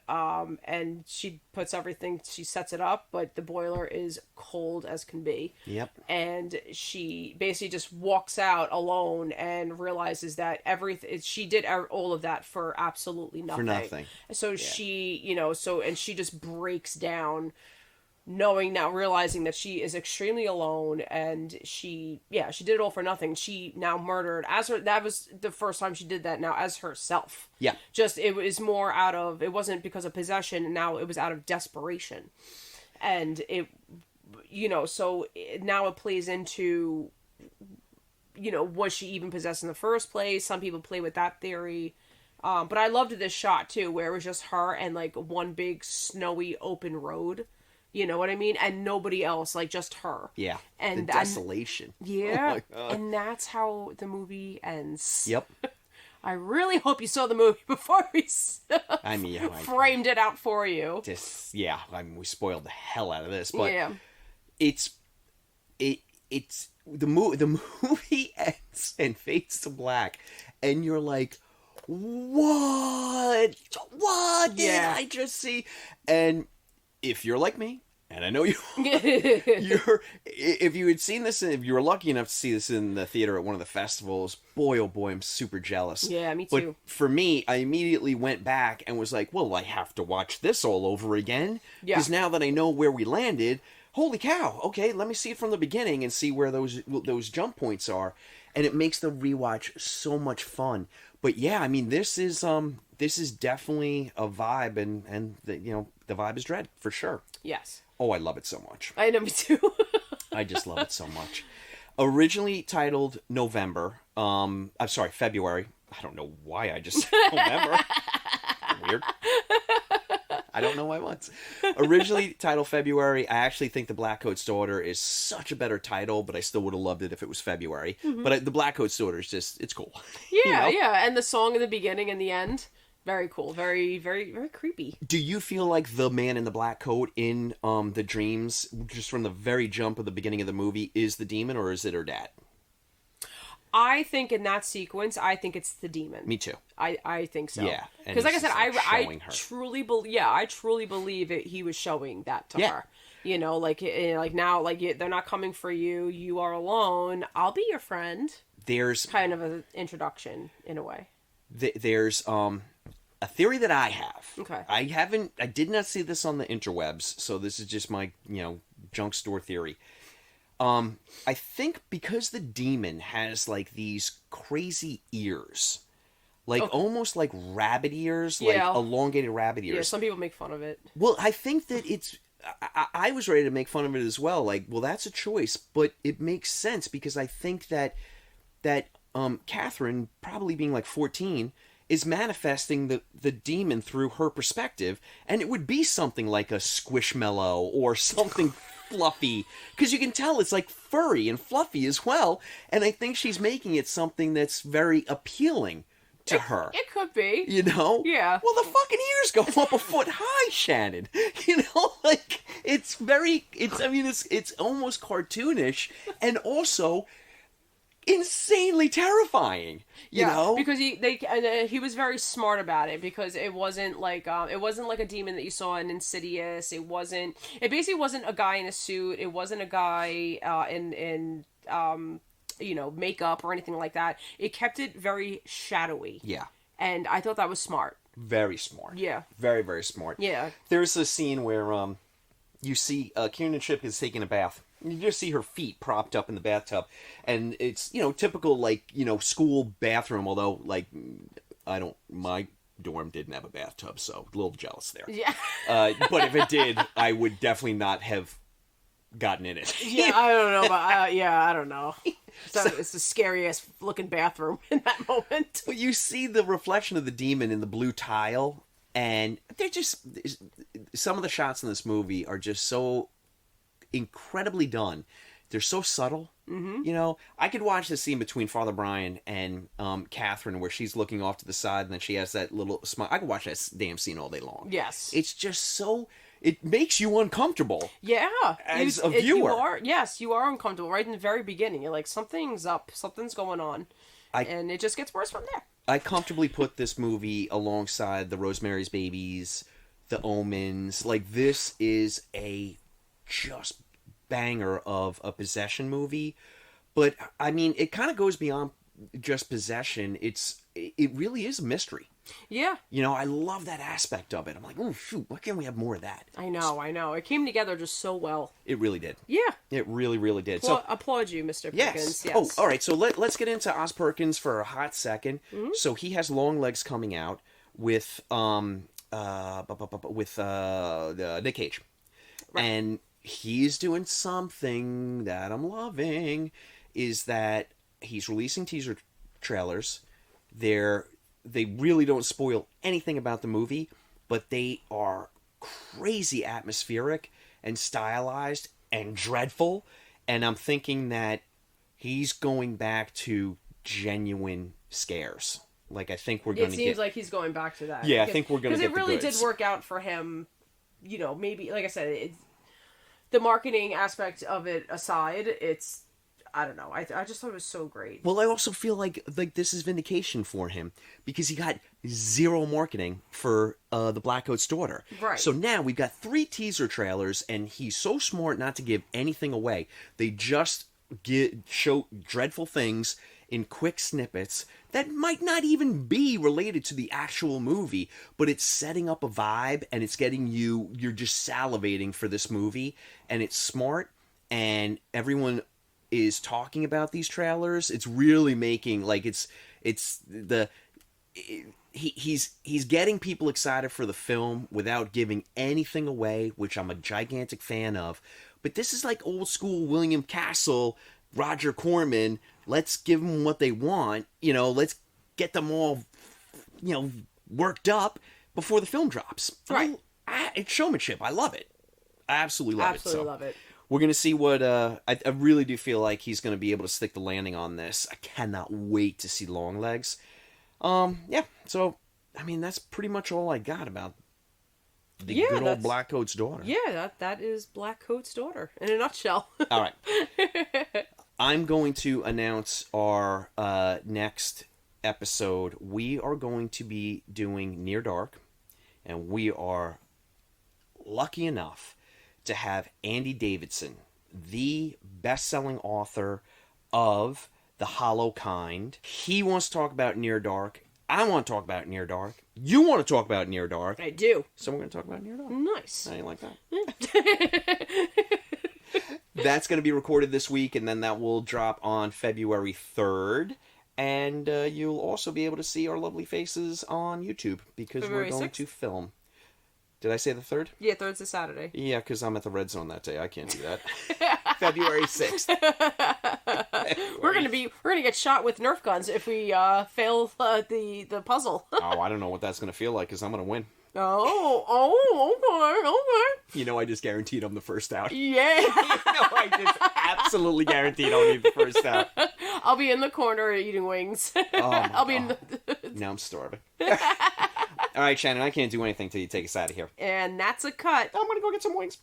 Speaker 2: she puts everything, she sets it up, but the boiler is cold as can be.
Speaker 1: Yep.
Speaker 2: And she basically just walks out alone and realizes that she did all of that for absolutely nothing.
Speaker 1: For nothing.
Speaker 2: So she, and she just breaks down, realizing that she is extremely alone, and she did it all for nothing. She now murdered that was the first time she did that now as herself.
Speaker 1: Yeah.
Speaker 2: Just, it was more it wasn't because of possession, now it was out of desperation. And so now it plays into, was she even possessed in the first place? Some people play with that theory. But I loved this shot too, where it was just her and like one big snowy open road. You know what I mean? And nobody else, like just her.
Speaker 1: Yeah.
Speaker 2: And
Speaker 1: the desolation.
Speaker 2: Yeah.
Speaker 1: Oh my God.
Speaker 2: And that's how the movie ends.
Speaker 1: Yep.
Speaker 2: I really hope you saw the movie before we
Speaker 1: I mean, yeah,
Speaker 2: framed it out for you.
Speaker 1: I mean, we spoiled the hell out of this, but
Speaker 2: Yeah.
Speaker 1: it's the movie ends and fades to black, and you're like, what did I just see? And if you're like me, and I know you if you had seen this, if you were lucky enough to see this in the theater at one of the festivals, boy oh boy, I'm super jealous.
Speaker 2: Yeah, me
Speaker 1: But
Speaker 2: too.
Speaker 1: for me, I immediately went back and was like, well, I have to watch this all over again, because now that I know where we landed, holy cow, okay, let me see it from the beginning and see where those jump points are, and it makes the rewatch so much fun. But yeah, I mean, this is definitely a vibe, and the vibe is Dread for sure.
Speaker 2: Yes.
Speaker 1: Oh, I love it so much.
Speaker 2: I know, me too.
Speaker 1: I just love it so much. Originally titled February. I don't know why I just said November. Weird. I don't know why once. Originally titled February. I actually think The Blackcoat's Daughter is such a better title, but I still would have loved it if it was February. Mm-hmm. But The Blackcoat's Daughter is just, it's cool.
Speaker 2: Yeah, yeah. And the song in the beginning and the end, very cool. Very, very, very creepy.
Speaker 1: Do you feel like the man in the black coat in the dreams, just from the very jump of the beginning of the movie, is the demon, or is it her dad?
Speaker 2: I think in that sequence, I think it's the demon.
Speaker 1: Me too.
Speaker 2: I think so.
Speaker 1: Yeah,
Speaker 2: because like I said, I
Speaker 1: her.
Speaker 2: truly believe. Yeah, I truly believe that he was showing that to her. You know, like now, like they're not coming for you. You are alone. I'll be your friend.
Speaker 1: There's
Speaker 2: kind of an introduction in a way.
Speaker 1: There's a theory that I have.
Speaker 2: Okay.
Speaker 1: I did not see this on the interwebs, so this is just my junk store theory. I think because the demon has like these crazy ears, like almost like rabbit ears, like elongated rabbit ears.
Speaker 2: Yeah, some people make fun of it.
Speaker 1: Well, I think that it's. I was ready to make fun of it as well. Like, well, that's a choice, but it makes sense because I think that Catherine, probably being like 14, is manifesting the demon through her perspective, and it would be something like a squishmallow or something fluffy, because you can tell it's like furry and fluffy as well, and I think she's making it something that's very appealing to her.
Speaker 2: It could be.
Speaker 1: You know?
Speaker 2: Yeah.
Speaker 1: Well, the fucking ears go up a foot high, Shannon. You know, like, it's almost cartoonish, and also insanely terrifying, you know,
Speaker 2: because he was very smart about it, because it wasn't like a demon that you saw in Insidious. It basically wasn't a guy in a suit. It wasn't a guy in makeup or anything like that. It kept it very shadowy.
Speaker 1: Yeah.
Speaker 2: And I thought that was smart.
Speaker 1: Very smart.
Speaker 2: Yeah.
Speaker 1: Very, very smart.
Speaker 2: Yeah.
Speaker 1: There's a scene where you see Kiernan Ship is taking a bath. You just see her feet propped up in the bathtub, and it's typical like school bathroom. Although my dorm didn't have a bathtub, so a little jealous there.
Speaker 2: Yeah.
Speaker 1: But if it did, I would definitely not have gotten in it.
Speaker 2: Yeah, I don't know, but I don't know. It's the scariest looking bathroom in that moment.
Speaker 1: Well, you see the reflection of the demon in the blue tile, and they're just some of the shots in this movie are just so incredibly done. They're so subtle. Mm-hmm. I could watch the scene between Father Brian and Catherine where she's looking off to the side and then she has that little smile. I could watch that damn scene all day long.
Speaker 2: Yes.
Speaker 1: It's just so... It makes you uncomfortable.
Speaker 2: Yeah.
Speaker 1: As a viewer.
Speaker 2: You are uncomfortable right in the very beginning. You're like, something's up. Something's going on. And it just gets worse from there.
Speaker 1: I comfortably put this movie alongside the Rosemary's Babies, the Omens. Like, this is a just banger of a possession movie, but I mean it kind of goes beyond just possession. It really is a mystery.
Speaker 2: Yeah.
Speaker 1: I love that aspect of it. I'm like, oh shoot, why can't we have more of that?
Speaker 2: I know. It came together just so well.
Speaker 1: It really did.
Speaker 2: Yeah.
Speaker 1: It really, really did.
Speaker 2: So applaud you, Mr. Perkins. Yes.
Speaker 1: Oh, all right. So let's get into Oz Perkins for a hot second. Mm-hmm. So he has Long Legs coming out with Nick Cage, right. And he's doing something that I'm loving, is that he's releasing teaser trailers. They're they really don't spoil anything about the movie, but they are crazy atmospheric and stylized and dreadful. And I'm thinking that he's going back to genuine scares. Like, I think we're going to get...
Speaker 2: It seems like he's going back to that.
Speaker 1: Yeah, I think we're going to get the
Speaker 2: because it really
Speaker 1: goods.
Speaker 2: did work out for him, maybe, like I said, the marketing aspect of it aside, it's... I don't know. I just thought it was so great.
Speaker 1: Well, I also feel like this is vindication for him because he got zero marketing for the Blackcoat's daughter.
Speaker 2: Right.
Speaker 1: So now we've got 3 teaser trailers, and he's so smart not to give anything away. They just show dreadful things in quick snippets that might not even be related to the actual movie, but it's setting up a vibe, and it's getting you're just salivating for this movie, and it's smart, and everyone is talking about these trailers. It's really making he's getting people excited for the film without giving anything away, which I'm a gigantic fan of. But this is like old school William Castle, Roger Corman. Let's give them what they want. Let's get them all, worked up before the film drops.
Speaker 2: Right.
Speaker 1: It's showmanship. I love it. I absolutely love it.
Speaker 2: Absolutely love it.
Speaker 1: We're going to see what... I really do feel like he's going to be able to stick the landing on this. I cannot wait to see Longlegs. Yeah, so, I mean, that's pretty much all I got about the good old Blackcoat's daughter.
Speaker 2: Yeah, that is Blackcoat's daughter, in a nutshell.
Speaker 1: All right. I'm going to announce our next episode. We are going to be doing Near Dark, and we are lucky enough to have Andy Davidson, the best-selling author of The Hollow Kind. He wants to talk about Near Dark. I want to talk about Near Dark. You want to talk about Near Dark.
Speaker 2: I do.
Speaker 1: So we're going to talk about Near Dark.
Speaker 2: Nice.
Speaker 1: How do you like that? That's going to be recorded this week, and then that will drop on February 3rd. And you'll also be able to see our lovely faces on YouTube, because
Speaker 2: February
Speaker 1: we're going
Speaker 2: 6th?
Speaker 1: to film. Did I say the 3rd?
Speaker 2: Yeah, 3rd's a Saturday.
Speaker 1: Yeah, because I'm at the Red Zone that day. I can't do that. February 6th.
Speaker 2: We're gonna get shot with Nerf guns if we fail the puzzle.
Speaker 1: Oh, I don't know what that's gonna feel like, because I'm gonna win.
Speaker 2: Okay.
Speaker 1: I just guaranteed I'm the first out.
Speaker 2: Yeah.
Speaker 1: I just absolutely guaranteed I'll be the first out.
Speaker 2: I'll be in the corner eating wings. I'll be in the...
Speaker 1: Now I'm starving. All right, Shannon, I can't do anything till you take us out of here.
Speaker 2: And that's a cut.
Speaker 1: I'm gonna go get some wings.